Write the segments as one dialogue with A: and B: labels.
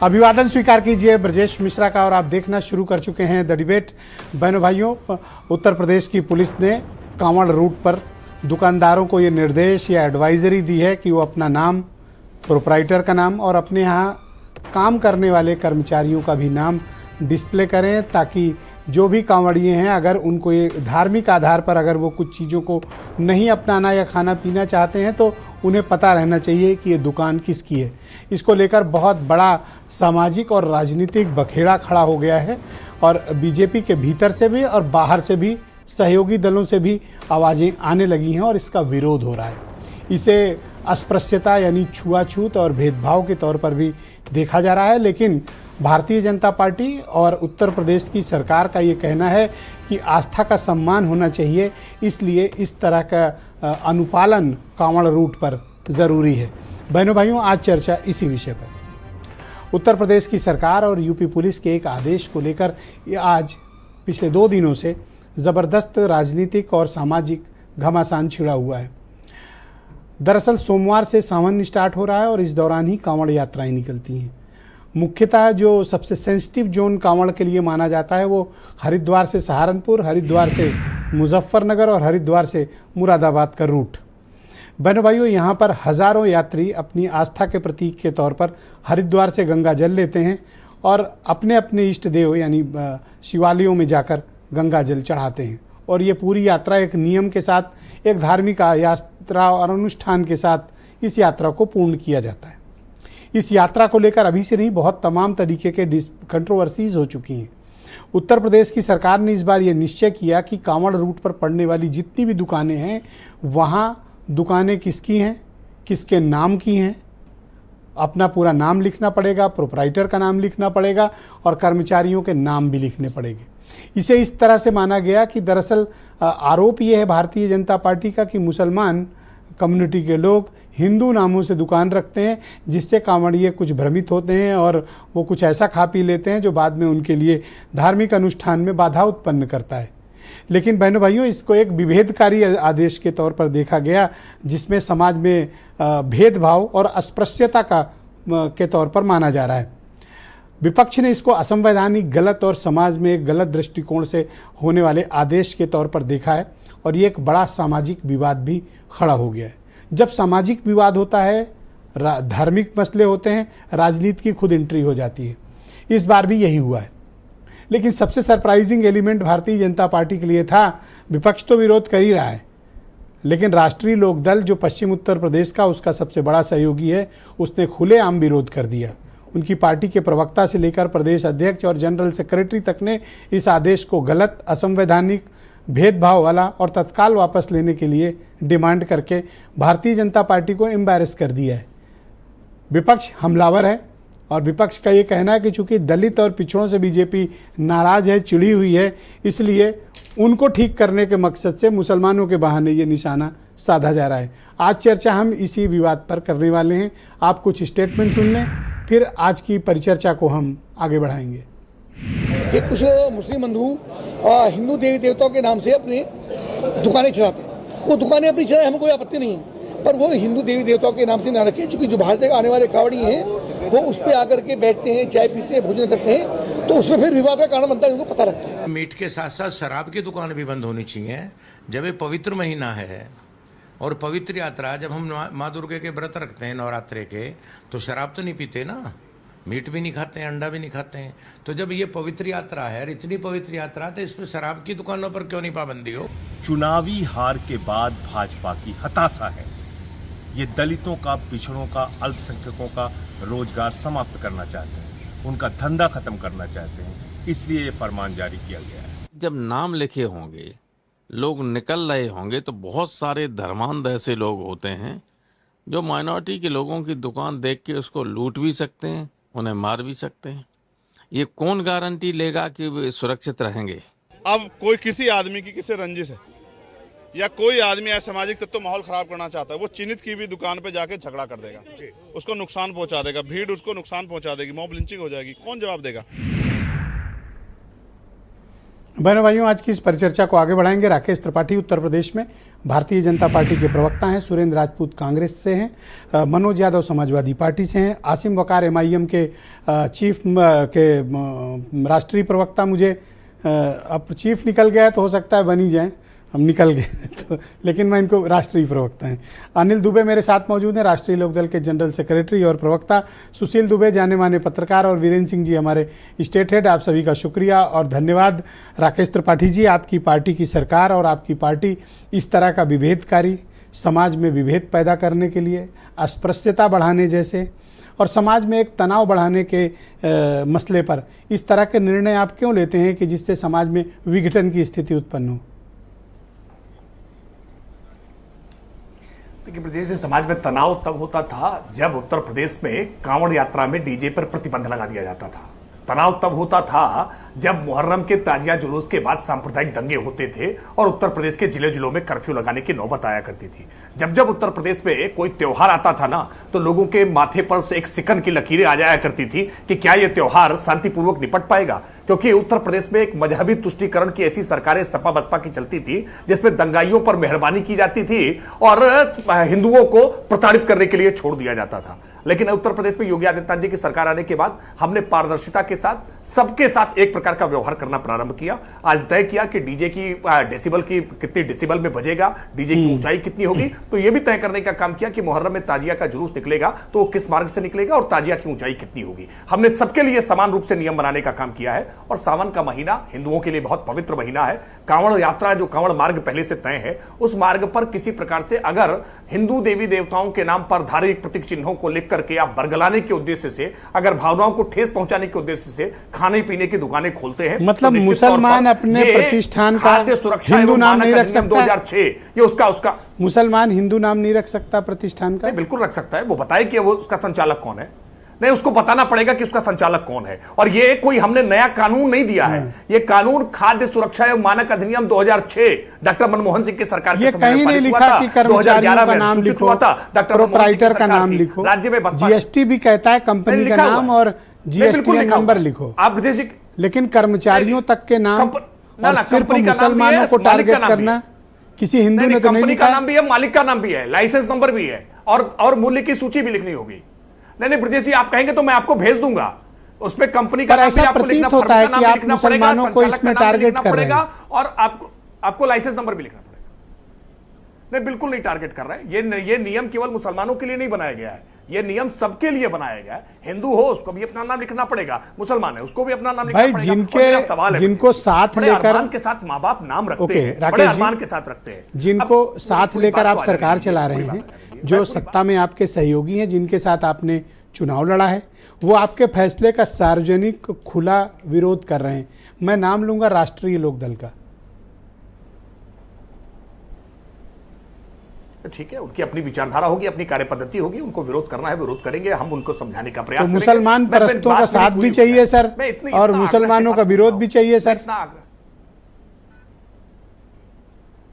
A: अभिवादन स्वीकार कीजिए ब्रजेश मिश्रा का और आप देखना शुरू कर चुके हैं द डिबेट। बहनों भाइयों, उत्तर प्रदेश की पुलिस ने कांवड़ रूट पर दुकानदारों को ये निर्देश या एडवाइजरी दी है कि वो अपना नाम, प्रोप्राइटर का नाम और अपने यहाँ काम करने वाले कर्मचारियों का भी नाम डिस्प्ले करें, ताकि जो भी कांवड़िए हैं अगर उनको ये धार्मिक आधार पर अगर वो कुछ चीज़ों को नहीं अपनाना या खाना पीना चाहते हैं तो उन्हें पता रहना चाहिए कि ये दुकान किसकी है। इसको लेकर बहुत बड़ा सामाजिक और राजनीतिक बखेड़ा खड़ा हो गया है और बीजेपी के भीतर से भी और बाहर से भी सहयोगी दलों से भी आवाज़ें आने लगी हैं और इसका विरोध हो रहा है। इसे अस्पृश्यता यानी छुआछूत और भेदभाव के तौर पर भी देखा जा रहा है, लेकिन भारतीय जनता पार्टी और उत्तर प्रदेश की सरकार का ये कहना है कि आस्था का सम्मान होना चाहिए, इसलिए इस तरह का अनुपालन कांवड़ रूट पर ज़रूरी है। बहनों भाइयों, आज चर्चा इसी विषय पर। उत्तर प्रदेश की सरकार और यूपी पुलिस के एक आदेश को लेकर आज पिछले 2 दिनों से ज़बरदस्त राजनीतिक और सामाजिक घमासान छिड़ा हुआ है। दरअसल सोमवार से सावन स्टार्ट हो रहा है और इस दौरान ही कांवड़ यात्राएं निकलती हैं। मुख्यतः जो सबसे सेंसिटिव जोन कांवड़ के लिए माना जाता है वो हरिद्वार से सहारनपुर, हरिद्वार से मुजफ्फरनगर और हरिद्वार से मुरादाबाद का रूट। बहनों भाइयों, यहाँ पर हज़ारों यात्री अपनी आस्था के प्रतीक के तौर पर हरिद्वार से गंगा जल लेते हैं और अपने अपने इष्ट देव यानी शिवालयों में जाकर गंगा जल चढ़ाते हैं और ये पूरी यात्रा एक नियम के साथ, एक धार्मिक यात्रा और अनुष्ठान के साथ इस यात्रा को पूर्ण किया जाता है। इस यात्रा को लेकर अभी से नहीं, बहुत तमाम तरीके के कंट्रोवर्सीज हो चुकी हैं। उत्तर प्रदेश की सरकार ने इस बार ये निश्चय किया कि कांवड़ रूट पर पड़ने वाली जितनी भी दुकानें हैं, वहाँ दुकानें किसकी हैं, किसके नाम की हैं, अपना पूरा नाम लिखना पड़ेगा, प्रोप्राइटर का नाम लिखना पड़ेगा और कर्मचारियों के नाम भी लिखने पड़ेंगे। इसे इस तरह से माना गया कि दरअसल आरोप ये है भारतीय जनता पार्टी का कि मुसलमान कम्युनिटी के लोग हिंदू नामों से दुकान रखते हैं, जिससे कांवड़िए कुछ भ्रमित होते हैं और वो कुछ ऐसा खा पी लेते हैं जो बाद में उनके लिए धार्मिक अनुष्ठान में बाधा उत्पन्न करता है। लेकिन बहनों भाइयों, इसको एक विभेदकारी आदेश के तौर पर देखा गया, जिसमें समाज में भेदभाव और अस्पृश्यता के तौर पर माना जा रहा है। विपक्ष ने इसको असंवैधानिक, गलत और समाज में एक गलत दृष्टिकोण से होने वाले आदेश के तौर पर देखा है और ये एक बड़ा सामाजिक विवाद भी खड़ा हो गया है। जब सामाजिक विवाद होता है, धार्मिक मसले होते हैं, राजनीति की खुद एंट्री हो जाती है। इस बार भी यही हुआ है। लेकिन सबसे surprising element Bharatiya Janata party के लिए था, विपक्ष तो विरोध कर ही रहा है, लेकिन राष्ट्रीय लोकदल जो पश्चिम उत्तर प्रदेश का उसका सबसे बड़ा सहयोगी है, उसने खुलेआम विरोध कर दिया। उनकी पार्टी के प्रवक्ता से लेकर प्रदेश अध्यक्ष और जनरल सेक्रेटरी तक ने इस आदेश को गलत, असंवैधानिक, भेदभाव वाला और तत्काल वापस लेने के लिए डिमांड करके भारतीय जनता पार्टी को एम्बैरेस कर दिया है। विपक्ष हमलावर है और विपक्ष का ये कहना है कि चूंकि दलित और पिछड़ों से बीजेपी नाराज है, चिढ़ी हुई है, इसलिए उनको ठीक करने के मकसद से मुसलमानों के बहाने ये निशाना साधा जा रहा है। आज चर्चा हम इसी विवाद पर करने वाले हैं। आप कुछ स्टेटमेंट सुन लें, फिर आज की परिचर्चा को हम आगे बढ़ाएंगे।
B: कि कुछ मुस्लिम बंधु हिंदू देवी देवताओं के नाम से अपनी दुकानें चलाते हैं। वो दुकानें अपनी चलाए, हमें कोई आपत्ति नहीं है, पर वो हिंदू देवी देवताओं के नाम से ना रखें, क्योंकि जो बाहर से आने वाले कावड़ी हैं वो उस पर आकर के बैठते हैं, चाय पीते हैं, भोजन करते हैं, तो उसमें फिर विवाद का कारण बनता है, उनको पता लगता है।
C: मीट के साथ साथ शराब की दुकान भी बंद होनी चाहिए। जब ये पवित्र महीना है और पवित्र यात्रा, जब हम माँ दुर्गा के व्रत रखते हैं नवरात्रे के, तो शराब तो नहीं पीते ना, मीट भी नहीं खाते हैं, अंडा भी नहीं खाते हैं। तो जब ये पवित्र यात्रा है और इतनी पवित्र यात्रा, तो इसमें शराब की दुकानों पर क्यों नहीं पाबंदी हो?
D: चुनावी हार के बाद भाजपा की हताशा है। ये दलितों का, पिछड़ों का, अल्पसंख्यकों का रोजगार समाप्त करना चाहते हैं, उनका धंधा खत्म करना चाहते हैं, इसलिए ये फरमान जारी किया गया है।
E: जब नाम लिखे होंगे, लोग निकल रहे होंगे, तो बहुत सारे धर्मांध ऐसे लोग होते हैं जो माइनॉरिटी के लोगों की दुकान देख के उसको लूट भी सकते हैं, उन्हें मार भी सकते हैं। ये कौन गारंटी लेगा कि वे सुरक्षित रहेंगे?
F: अब कोई किसी आदमी की किसी रंजिश है या कोई आदमी असामाजिक तत्व माहौल खराब करना चाहता है, वो चिन्हित की भी दुकान पे जाके झगड़ा कर देगा, उसको नुकसान पहुंचा देगा, भीड़ उसको नुकसान पहुंचा देगी, मॉब लिंचिंग हो जाएगी, कौन जवाब देगा?
A: बहनों भाइयों, आज की इस परिचर्चा को आगे बढ़ाएंगे। राकेश त्रिपाठी उत्तर प्रदेश में भारतीय जनता पार्टी के प्रवक्ता हैं, सुरेंद्र राजपूत कांग्रेस से हैं, मनोज यादव समाजवादी पार्टी से हैं, आसिम वकार MIM के चीफ के राष्ट्रीय प्रवक्ता। मुझे अब चीफ निकल गया तो हो सकता है बन ही जाए, हम निकल गए तो, लेकिन मैं इनको राष्ट्रीय प्रवक्ता हैं। अनिल दुबे मेरे साथ मौजूद हैं, राष्ट्रीय लोकदल के जनरल सेक्रेटरी और प्रवक्ता। सुशील दुबे जाने माने पत्रकार, और वीरेंद्र सिंह जी हमारे स्टेट हेड। आप सभी का शुक्रिया और धन्यवाद। राकेश त्रिपाठी जी, आपकी पार्टी की सरकार और आपकी पार्टी इस तरह का विभेदकारी, समाज में विभेद पैदा करने के लिए, अस्पृश्यता बढ़ाने जैसे और समाज में एक तनाव बढ़ाने के मसले पर इस तरह के निर्णय आप क्यों लेते हैं कि जिससे समाज में विघटन की स्थिति उत्पन्न हो?
G: देखिए ब्रजेश, समाज में तनाव तब होता था जब उत्तर प्रदेश में कांवड़ यात्रा में डीजे पर प्रतिबंध लगा दिया जाता था। तनाव तब होता था जब मुहर्रम के ताजिया जुलूस के बाद सांप्रदायिक दंगे होते थे और उत्तर प्रदेश के जिले जिलों में कर्फ्यू लगाने की नौबत आया करती थी। जब जब उत्तर प्रदेश में कोई त्योहार आता था ना, तो लोगों के माथे पर से एक सिकन की लकीरें आ जाया करती थी कि क्या यह त्योहार शांतिपूर्वक निपट पाएगा, क्योंकि उत्तर प्रदेश में एक मजहबी तुष्टीकरण की ऐसी सरकारें सपा बसपा की चलती थी जिसमें दंगाइयों पर मेहरबानी की जाती थी और हिंदुओं को प्रताड़ित करने के लिए छोड़ दिया जाता था। लेकिन उत्तर प्रदेश में योगी आदित्यनाथ जी की सरकार आने के बाद हमने पारदर्शिता के साथ सबके साथ एक प्रकार का व्यवहार करना प्रारंभ किया। आज तय किया कि डीजे की डेसिबल की कितनी डेसिबल में बजेगा, डीजे की ऊंचाई कितनी होगी, तो यह भी तय करने का काम किया कि मुहर्रम में ताजिया का जुलूस निकलेगा तो वो किस मार्ग से निकलेगा और ताजिया की ऊंचाई कितनी होगी। हमने सबके लिए समान रूप से नियम बनाने का काम किया है। और सावन का महीना हिंदुओं के लिए बहुत पवित्र महीना है। कांवड़ यात्रा, जो कांवड़ मार्ग पहले से तय है, उस मार्ग पर किसी प्रकार से अगर हिंदू देवी देवताओं के नाम पर धार्मिक प्रतीक चिन्हों को लिख करके आप बरगलाने के उद्देश्य से, अगर भावनाओं को ठेस पहुंचाने के उद्देश्य से खाने पीने की दुकानें खोलते हैं,
A: मतलब
G: तो
A: मुसलमान अपने प्रतिष्ठान का हिंदू नाम नहीं रख सकता।
G: 2006 ये उसका
A: मुसलमान हिंदू नाम नहीं रख सकता प्रतिष्ठान का?
G: बिल्कुल रख सकता है। वो बताए कि वो उसका संचालक कौन है। नहीं, उसको बताना पड़ेगा कि उसका संचालक कौन है। और ये कोई हमने नया कानून नहीं दिया है। ये कानून खाद्य सुरक्षा एवं मानक अधिनियम 2006 डॉक्टर मनमोहन सिंह की सरकार के समय
A: कहीं नहीं लिखा कि कर्मचारियों का नाम लिखो, प्रोप्राइटर का नाम लिखो, राज्य में GST भी कहता है कंपनी का नाम और GST नंबर लिखो आप विदेशी, लेकिन कर्मचारियों तक के नाम और सिर्फ मुसलमानों को टारगेट करना किसी हिंदू ने तो नहीं लिखा।
G: नाम भी है, मालिक का नाम भी है, लाइसेंस नंबर भी है और मूल्य की सूची भी लिखनी होगी। नहीं ब्रजेश जी, आप कहेंगे तो मैं आपको भेज दूंगा, उसमें कंपनी का
A: नाम भी आपको लिखना होता है कि आप मुसलमानों को इसमें टारगेट कर रहे हैं
G: और आपको लाइसेंस नंबर भी लिखना पड़ेगा। नहीं, बिल्कुल नहीं टारगेट कर रहे हैं। ये नियम केवल मुसलमानों के लिए नहीं बनाया गया है, ये नियम सबके लिए बनाया गया है। हिंदू हो उसको भी अपना नाम लिखना पड़ेगा, मुसलमान है उसको भी अपना नाम लिखना पड़ेगा।
A: जिनको साथ लेकर
G: के साथ माँ बाप नाम रखते हैं, बड़े अरमान के साथ रखते हैं,
A: जिनको साथ लेकर आप सरकार चला रहे हैं, जो सत्ता में आपके सहयोगी हैं, जिनके साथ आपने चुनाव लड़ा है, वो आपके फैसले का सार्वजनिक खुला विरोध कर रहे हैं। मैं नाम लूंगा राष्ट्रीय लोकदल का।
G: ठीक है, उनकी अपनी विचारधारा होगी, अपनी कार्यपद्धति होगी, उनको विरोध करना है, विरोध करेंगे, हम उनको समझाने का प्रयास
A: करेंगे। मुसलमान परस्तों का साथ भी चाहिए सर, और मुसलमानों का विरोध भी चाहिए सर।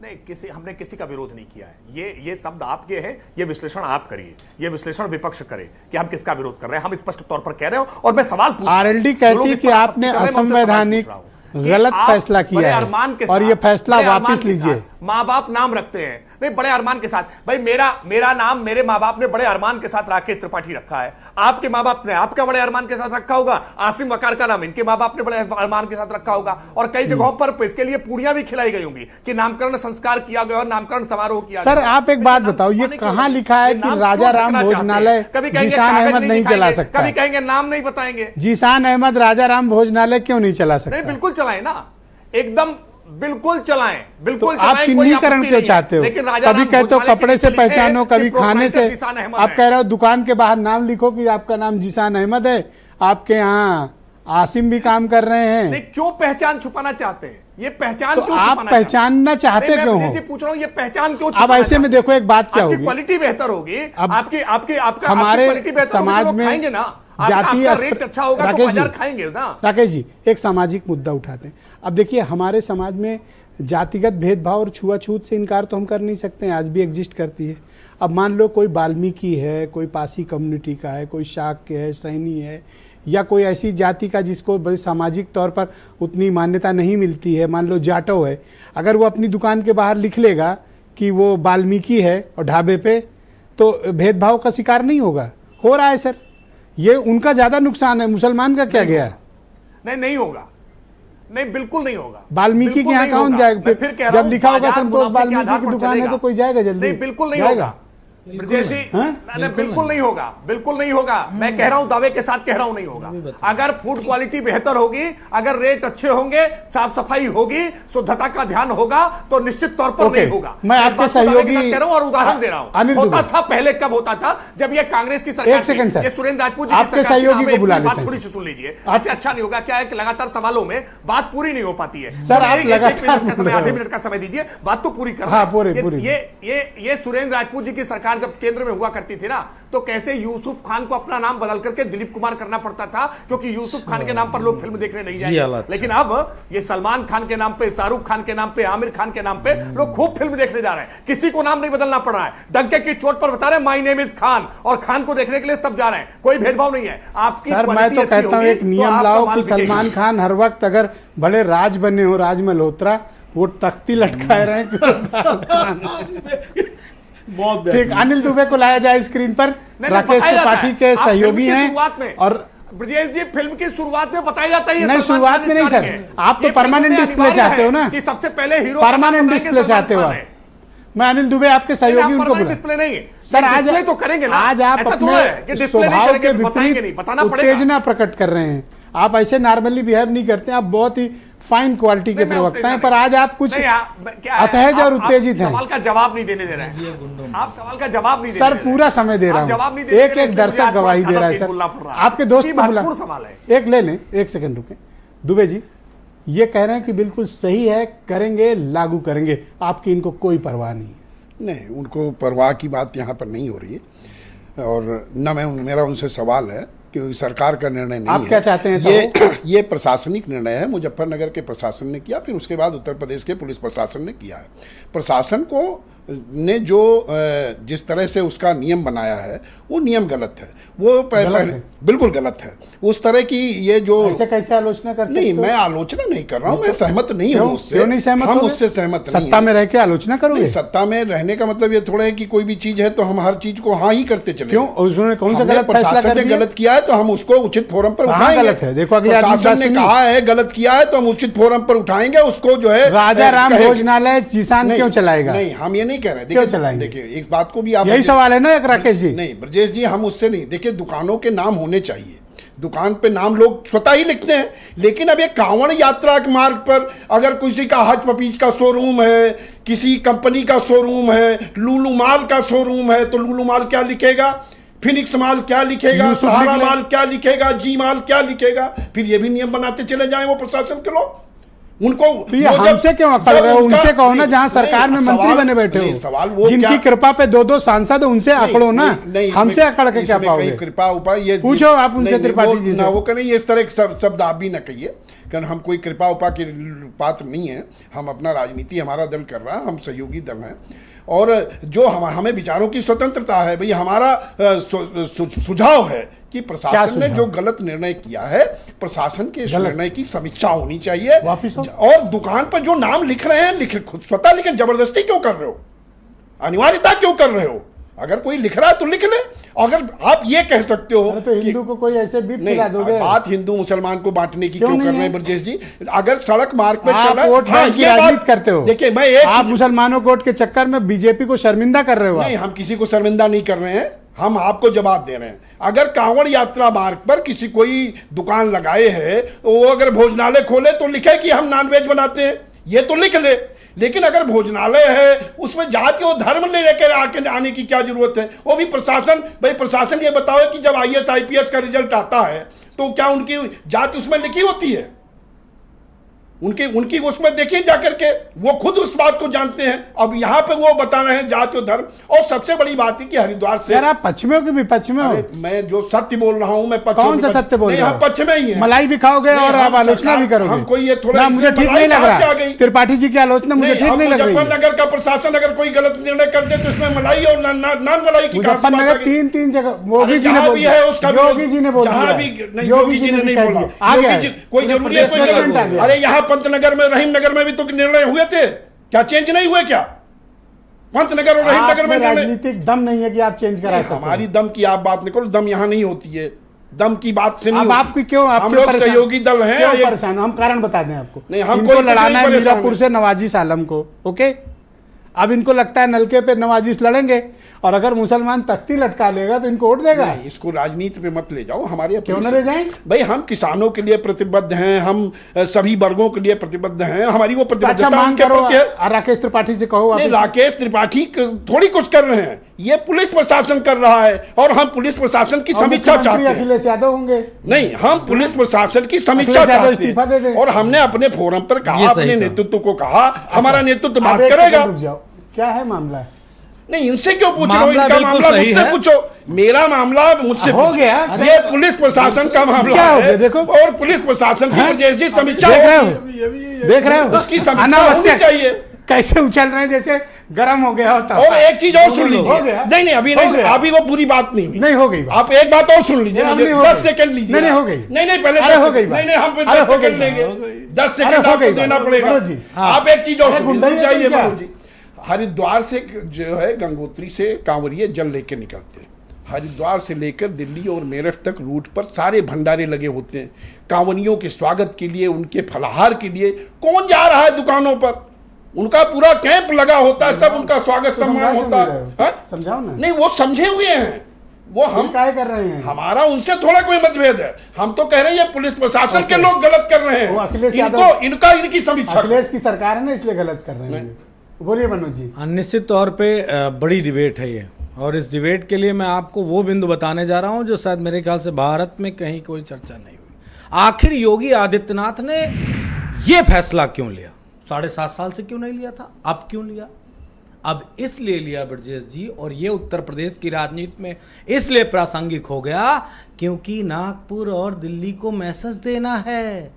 G: नहीं, हमने किसी का विरोध नहीं किया है। ये शब्द आपके हैं, ये विश्लेषण आप करिए, ये विश्लेषण विपक्ष करे कि हम किसका विरोध कर रहे हैं। हम स्पष्ट तौर पर कह रहे हो और मैं सवाल पूछ रहा हूं।
A: RLD कहती है कि आपने असंवैधानिक गलत फैसला किया है और ये फैसला वापस लीजिए।
G: माँ बाप नाम रखते हैं, नहीं बड़े अरमान के साथ। भाई मेरा नाम मेरे माँ बाप ने बड़े अरमान के साथ राकेश त्रिपाठी रखा है, आपके माँ बाप ने आपका बड़े अरमान के साथ रखा होगा। आसिम वकार का नाम इनके माँ बाप ने बड़े अरमान के साथ रखा होगा। और कई जगहों पर इसके लिए पूड़ियां भी खिलाई गई होंगी कि नामकरण संस्कार किया गया और नामकरण समारोह किया
A: गया। सर आप एक बात बताओ, ये कहां लिखा है कि राजा राम भोजनालय जीशान अहमद नहीं चला सकता?
G: कभी कहेंगे नाम नहीं बताएंगे।
A: जीशान अहमद राजा राम भोजनालय क्यों नहीं चला सकता?
G: बिल्कुल चलाए ना, एकदम बिल्कुल चलाएं, बिल्कुल
A: तो आप चिन्हीकरण क्यों चाहते हो? कभी कहते हो कपड़े से पहचानो, कभी खाने से। आप कह रहे हो दुकान के बाहर नाम लिखो कि आपका नाम जीशान अहमद है, आपके यहाँ आसिम भी काम कर रहे हैं।
G: नहीं, क्यों पहचान छुपाना चाहते हैं? ये पहचान
A: तो
G: क्यों
A: आप पहचानना चाहते क्यों हो?
G: पूछ रहा हूँ, ये पहचान क्यों?
A: अब ऐसे में देखो एक बात क्या होगी,
G: क्वालिटी बेहतर होगी, आपकी
A: हमारे समाज में
G: खाएंगे ना,
A: जातीय
G: रेट अच्छा होगा तो बाजार खाएंगे ना।
A: राकेश जी एक सामाजिक मुद्दा उठाते हैं। अब देखिए हमारे समाज में जातिगत भेदभाव और छुआछूत से इनकार तो हम कर नहीं सकते हैं, आज भी एग्जिस्ट करती है। अब मान लो कोई वाल्मीकि है, कोई पासी कम्युनिटी का है, कोई शाक्य है, सैनी है, या कोई ऐसी जाति का जिसको बड़ी सामाजिक तौर पर उतनी मान्यता नहीं मिलती है, मान लो जाटो है, अगर वो अपनी दुकान के बाहर लिख लेगा कि वो वाल्मीकि है और ढाबे पे, तो भेदभाव का शिकार नहीं होगा। हो रहा है सर, ये उनका ज़्यादा नुकसान है, मुसलमान का क्या गया?
G: नहीं होगा, नहीं बिल्कुल नहीं होगा।
A: वाल्मीकि के यहाँ कौन जाएगा?
G: फिर कह रहा
A: जब
G: हूं,
A: लिखा होगा
G: बाजार
A: संतोष
G: मुनाफे के
A: वाल्मीकि
G: आधार
A: की
G: पर
A: दुकान है
G: चलेगा।
A: तो कोई जाएगा जल्दी?
G: नहीं बिल्कुल नहीं
A: जाएगा?
G: होगा ब्रजेश जी, बिल्कुल नहीं होगा, बिल्कुल नहीं होगा। मैं कह रहा हूं, दावे के साथ कह रहा हूं, नहीं होगा। अगर फूड क्वालिटी बेहतर होगी, अगर रेट अच्छे होंगे, साफ सफाई होगी, शुद्धता का ध्यान होगा, तो निश्चित तौर पर नहीं होगा।
A: मैं आपके सहयोगी
G: कह रहा हूं और उदाहरण दे रहा हूं।
A: अनिल
G: होता
A: दुबे,
G: था पहले, कब होता था? जब ये कांग्रेस की सरकार
A: एक सेकंड सर,
G: ये सुरेंद्र राजपूत जी
A: आपके सहयोगी को बुला लेते हैं।
G: थोड़ी सी सुन लीजिए, ऐसे अच्छा नहीं होगा। क्या है कि लगातार सवालों में बात पूरी नहीं हो पाती है।
A: सर, आप लगातार
G: आधे मिनट का समय दीजिए, बात तो पूरी कर।
A: हाँ, पूरी।
G: ये सुरेंद्र राजपूत जी की सरकार जब केंद्र में हुआ करती थी ना, तो कैसे यूसुफ खान को अपना नाम बदल करके दिलीप कुमार करना पड़ता था, क्योंकि यूसुफ खान के नाम पर लोग फिल्म देखने नहीं जाएंगे। लेकिन अब ये सलमान खान के नाम पे, शाहरुख खान के नाम पे, आमिर खान के नाम पे लोग खूब फिल्म देखने जा रहे हैं। किसी को नाम नहीं बदलना पड़ रहा है, डंके की चोट पर बता रहे हैं माय नेम इज खान, और खान को देखने के लिए सब जा रहे हैं। कोई भेदभाव नहीं है। आपकी
A: सर, मैं तो कहता हूं एक नियम लाओ कि सलमान खान हर वक्त अगर भले राज बने हो, राज मल्होत्रा, वो तख्ती लटकाए रहे बहुत ठीक। अनिल दुबे को लाया जाए स्क्रीन पर, राकेश त्रिपाठी के सहयोगी हैं। और
G: ब्रजेश जी, फिल्म की शुरुआत में बताया जाता है,
A: नहीं शुरुआत में नहीं सर, आप तो परमानेंट डिस्प्ले चाहते हो ना,
G: कि सबसे पहले हीरो
A: परमानेंट डिस्प्ले चाहते हो आप। मैं अनिल दुबे आपके सहयोगी, उनको बुला।
G: डिस्प्ले नहीं
A: सर, आज
G: तो करेंगे ना,
A: आज आप अपने स्वभाव के विपरीत उत्तेजना प्रकट कर रहे हैं। आप ऐसे नॉर्मली बिहेव नहीं करते, आप बहुत ही फाइन क्वालिटी के प्रवक्ता हैं, पर आज आप कुछ असहज और उत्तेजित हैं।
G: सवाल का जवाब नहीं देने दे रहे हैं आप, सवाल का जवाब नहीं दे
A: सर, पूरा समय दे रहा हूं, एक दर्शक गवाही दे रहा है सर। आपके दोस्त को बुला, एक ले लें, एक सेकंड रुके। दुबे जी ये कह रहे हैं कि बिल्कुल सही है, करेंगे, लागू करेंगे, आपकी इनको कोई परवाह नहीं है?
H: नहीं, उनको परवाह की बात यहाँ पर नहीं हो रही है, और न मेरा उनसे सवाल है, क्योंकि सरकार का निर्णय नहीं है।
A: आप क्या चाहते हैं?
H: ये प्रशासनिक निर्णय है, मुजफ्फरनगर के प्रशासन ने किया, फिर उसके बाद उत्तर प्रदेश के पुलिस प्रशासन ने किया है। प्रशासन को ने जो जिस तरह से उसका नियम बनाया है, वो नियम गलत है, वो बिल्कुल गलत है। उस तरह की ये जो
A: ऐसे कैसे आलोचना कर सकते
H: नहीं, मैं आलोचना नहीं कर रहा हूँ, मैं सहमत नहीं हूँ उससे।
A: क्यों नहीं सहमत?
H: हम उससे सहमत नहीं।
A: सत्ता में रह के आलोचना करोगे?
H: सत्ता में रहने का मतलब ये थोड़ा है कि कोई भी चीज है तो हम हर चीज को हाँ ही करते चले।
A: क्यों? उन्होंने कौन सा गलत फैसला कर दिया?
H: गलत किया है तो हम उसको उचित फोरम पर उठाएंगे।
A: गलत है, देखो अगले
H: प्रशासन ने कहा है गलत किया है तो हम उचित फोरम पर उठाएंगे उसको, जो है
A: राजा राम भोजनालय किसान क्यों चलाएगा?
H: नहीं, हम ये नहीं कह रहे।
A: क्यों चलाएंगे?
H: देखिए, एक बात को भी आप,
A: यही सवाल है ना एक राकेश जी।
H: नहीं ब्रजेश जी, हम उससे नहीं। देखिए, दुकानों के नाम होने चाहिए, दुकान पे नाम लोग स्वतः ही लिखते हैं, लेकिन अब ये कांवड़ यात्रा के मार्ग पर अगर किसी का हज पपीज का शोरूम है, किसी कंपनी का शोरूम है, लुलु माल का शोरूम है, तो लुलु माल क्या लिखेगा, फिनिक्स माल क्या लिखेगा, सहारा माल क्या लिखेगा, जी माल क्या लिखेगा? फिर ये भी नियम बनाते चले जाएं वो प्रशासन के लोग। उनको
A: हमसे क्यों अकड़ रहे हो? उनसे कहो ना, जहां सरकार में मंत्री बने बैठे हो,
H: सवाल वो
A: जिनकी कृपा पे दो सांसद, उनसे अकड़ो ना। हमसे अकड़ के क्या पाओगे?
H: कृपा उपाय ये
A: पूछो आप उनसे, त्रिपाठी जी से।
H: वो करें, इस तरह के शब्द आप भी ना कहिए, कारण हम कोई कृपा उपा के पात्र नहीं है। हम अपना राजनीति, हमारा दल कर रहा है, हम सहयोगी दल हैं, और जो हमें विचारों की स्वतंत्रता है। भाई, हमारा सुझाव है कि प्रशासन ने जो गलत निर्णय किया है, प्रशासन के इस निर्णय की समीक्षा होनी चाहिए। और दुकान पर जो नाम लिख रहे हैं, लिख खुद स्वतः लिखें, जबरदस्ती क्यों कर रहे हो? अनिवार्यता क्यों कर रहे हो? अगर कोई लिख रहा है तो लिख ले। अगर आप ये कह सकते हो
A: तो हिंदू को कोई ऐसे भी
H: नहीं, बात हिंदू मुसलमान को बांटने की क्यों कर रहे हैं ब्रजेश जी? अगर सड़क मार्ग पे चल रहा है,
A: राजनीति करते हो।
H: देखिए,
A: आप मुसलमानों को वोट के चक्कर में बीजेपी को शर्मिंदा कर रहे हो।
H: नहीं, हम किसी को शर्मिंदा नहीं कर रहे हैं, हम आपको जवाब दे रहे हैं। अगर कांवड़ यात्रा मार्ग पर किसी कोई दुकान लगाए है, तो वो अगर भोजनालय खोले तो लिखे कि हम नॉनवेज बनाते हैं, ये तो लिख ले। लेकिन अगर भोजनालय है, उसमें जाति और धर्म ले लेकर आने की क्या जरूरत है? वो भी प्रशासन, भाई प्रशासन ये बताओ कि जब IAS IPS का रिजल्ट आता है तो क्या उनकी जाति उसमें लिखी होती है? उनकी उसमें देखिए जाकर के, वो खुद उस बात को जानते हैं। अब यहाँ पे वो बता रहे हैं जाति और धर्म। और सबसे बड़ी बात है कि हरिद्वार से
A: यार आप पश्चिमी हो कि विपक्ष में हो?
H: मैं जो सत्य बोल रहा हूँ, मैं
A: कौन सा सत्य बोल रहे हो?
H: हम पक्ष में ही है।
A: मलाई भी खाओगे और आप आलोचना भी करोगे।
H: हमको ये थोड़ा
A: ना, मुझे ठीक नहीं लग रहा। त्रिपाठी जी की आलोचना मुझे ठीक नहीं लग रही है।
H: मुजफ्फरनगर का प्रशासन अगर कोई गलत निर्णय कर दे तो इसमें मलाई और नॉन मलाई की
A: मुजफ्फरनगर 3 जगह योगी जी ने बोल दिया। योगी जी ने बोल दिया।
H: योगी जी ने नहीं बोला। कोई जरूरी है कोई गलत? अरे यहाँ पंतनगर में, रहीमनगर में भी तो निर्णय हुए थे, क्या चेंज नहीं हुए क्या? पंतनगर और रहीमनगर में
A: राजनीतिक दम नहीं है कि आप चेंज करा सकते।
H: हमारी दम की आप बात नहीं करो, दम यहाँ नहीं होती है। दम की बात से नहीं।
A: अब आपकी क्यों,
H: हम लोग सहयोगी दल हैं।
A: क्यों परेशान? हम कारण बता दें आपको।
H: नहीं, हम
A: इनको लड़ाना है मीरापुर से नवाजिश आलम को, ओके? अब इनको लगता है नलके पे नवाजिश लड़ेंगे और अगर मुसलमान तख्ती लटका लेगा तो इनको वोट देगा।
H: नहीं, इसको राजनीति पे मत ले जाओ। हमारे
A: क्यों न ले जाएं?
H: भाई हम किसानों के लिए प्रतिबद्ध हैं, हम सभी वर्गों के लिए प्रतिबद्ध हैं। हमारी वो प्रतिबद्धता
A: अच्छा, मांग करो।
H: प्रति है।
A: राकेश त्रिपाठी से कहो।
H: नहीं, राकेश त्रिपाठी थोड़ी कुछ कर रहे हैं, ये पुलिस प्रशासन कर रहा है और हम पुलिस प्रशासन की समीक्षा चाहते हैं।
A: अखिलेश यादव होंगे।
H: नहीं, हम पुलिस प्रशासन की समीक्षा चाहते हैं और हमने अपने फोरम पर कहा, अपने नेतृत्व को कहा, हमारा नेतृत्व बात करेगा।
A: क्या है मामला?
H: नहीं, इनसे क्यों पूछ रहे हो? इनका मामला मुझसे पूछो। मेरा मामला मुझसे
A: हो गया।
H: ये पुलिस प्रशासन का मामला
A: क्या हो गया?
H: है।
A: देखो,
H: और पुलिस प्रशासन की जी समीक्षा
A: देख रहे हो
H: उसकी समीक्षा होनी चाहिए।
A: कैसे उछल रहे हैं जैसे गरम हो गया होता।
H: और एक चीज और सुन लीजिए। नहीं, अभी नहीं, अभी वो पूरी बात नहीं हुई।
A: नहीं हो गई।
H: आप एक बात और सुन लीजिए, 10 सेकंड लीजिए।
A: नहीं हो गई।
H: नहीं, पहले
A: हो गई।
H: नहीं, हम 10 सेकंड लेंगे। 10 सेकंड आपको देना पड़ेगा। आप एक चीज और सुन लीजिए। हरिद्वार से जो है, गंगोत्री से कांवरिये जल लेके निकलते हैं। हरिद्वार से लेकर दिल्ली और मेरठ तक रूट पर सारे भंडारे लगे होते हैं कांवरियों के स्वागत के लिए, उनके फलाहार के लिए। कौन जा रहा है दुकानों पर? उनका पूरा कैंप लगा होता है, सब उनका स्वागत सम्मान होता है।
A: समझाओ ना।
H: नहीं, वो समझे हुए हैं। वो हम
A: क्या कर रहे हैं?
H: हमारा उनसे थोड़ा कोई मतभेद है। हम तो कह रहे हैं ये पुलिस प्रशासन के लोग गलत कर रहे हैं।
A: अखिलेश
H: इनकी समीक्षा।
A: अखिलेश की सरकार है ना, इसलिए गलत कर रहे हैं। बोलिए मनोज जी।
I: निश्चित तौर पे बड़ी डिबेट है ये, और इस डिबेट के लिए मैं आपको वो बिंदु बताने जा रहा हूं जो शायद मेरे ख्याल से भारत में कहीं कोई चर्चा नहीं हुई। आखिर योगी आदित्यनाथ ने ये फैसला क्यों लिया? 7.5 साल से क्यों नहीं लिया था? अब क्यों लिया? अब इसलिए लिया ब्रजेश जी, और ये उत्तर प्रदेश की राजनीति में इसलिए प्रासंगिक हो गया क्योंकि नागपुर और दिल्ली को मैसेज देना है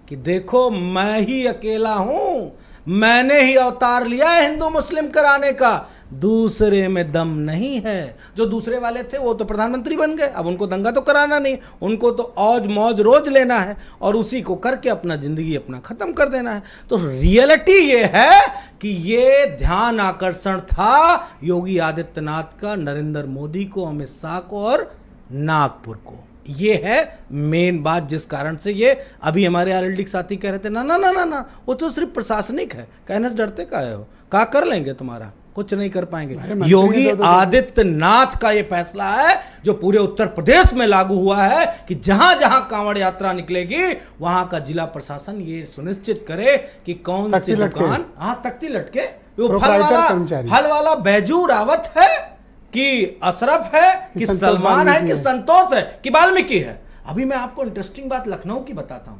I: कि देखो मैं ही अकेला हूं, मैंने ही अवतार लिया है हिंदू मुस्लिम कराने का, दूसरे में दम नहीं है। जो दूसरे वाले थे वो तो प्रधानमंत्री बन गए, अब उनको दंगा तो कराना नहीं, उनको तो औज मौज रोज लेना है और उसी को करके अपना जिंदगी अपना खत्म कर देना है। तो रियलिटी ये है कि ये ध्यान आकर्षण था योगी आदित्यनाथ का नरेंद्र मोदी को, अमित शाह को और नागपुर को। ये है मेन बात जिस कारण से ये अभी हमारे आरएलडी के साथी कह रहे थे ना ना ना ना ना वो तो सिर्फ प्रशासनिक है, कहने से डरते का है, हो का कर लेंगे, तुम्हारा कुछ नहीं कर पाएंगे। योगी आदित्यनाथ का ये फैसला है जो पूरे उत्तर प्रदेश में लागू हुआ है कि जहां जहां कांवड़ यात्रा निकलेगी वहां का जिला प्रशासन ये सुनिश्चित करे कि कौन सी दुकान, हाँ तख्ती लटके, वो फल वाला बैजू रावत है कि अशरफ है कि सलमान है कि संतोष है कि वाल्मीकि है। अभी मैं आपको इंटरेस्टिंग बात लखनऊ की बताता हूं।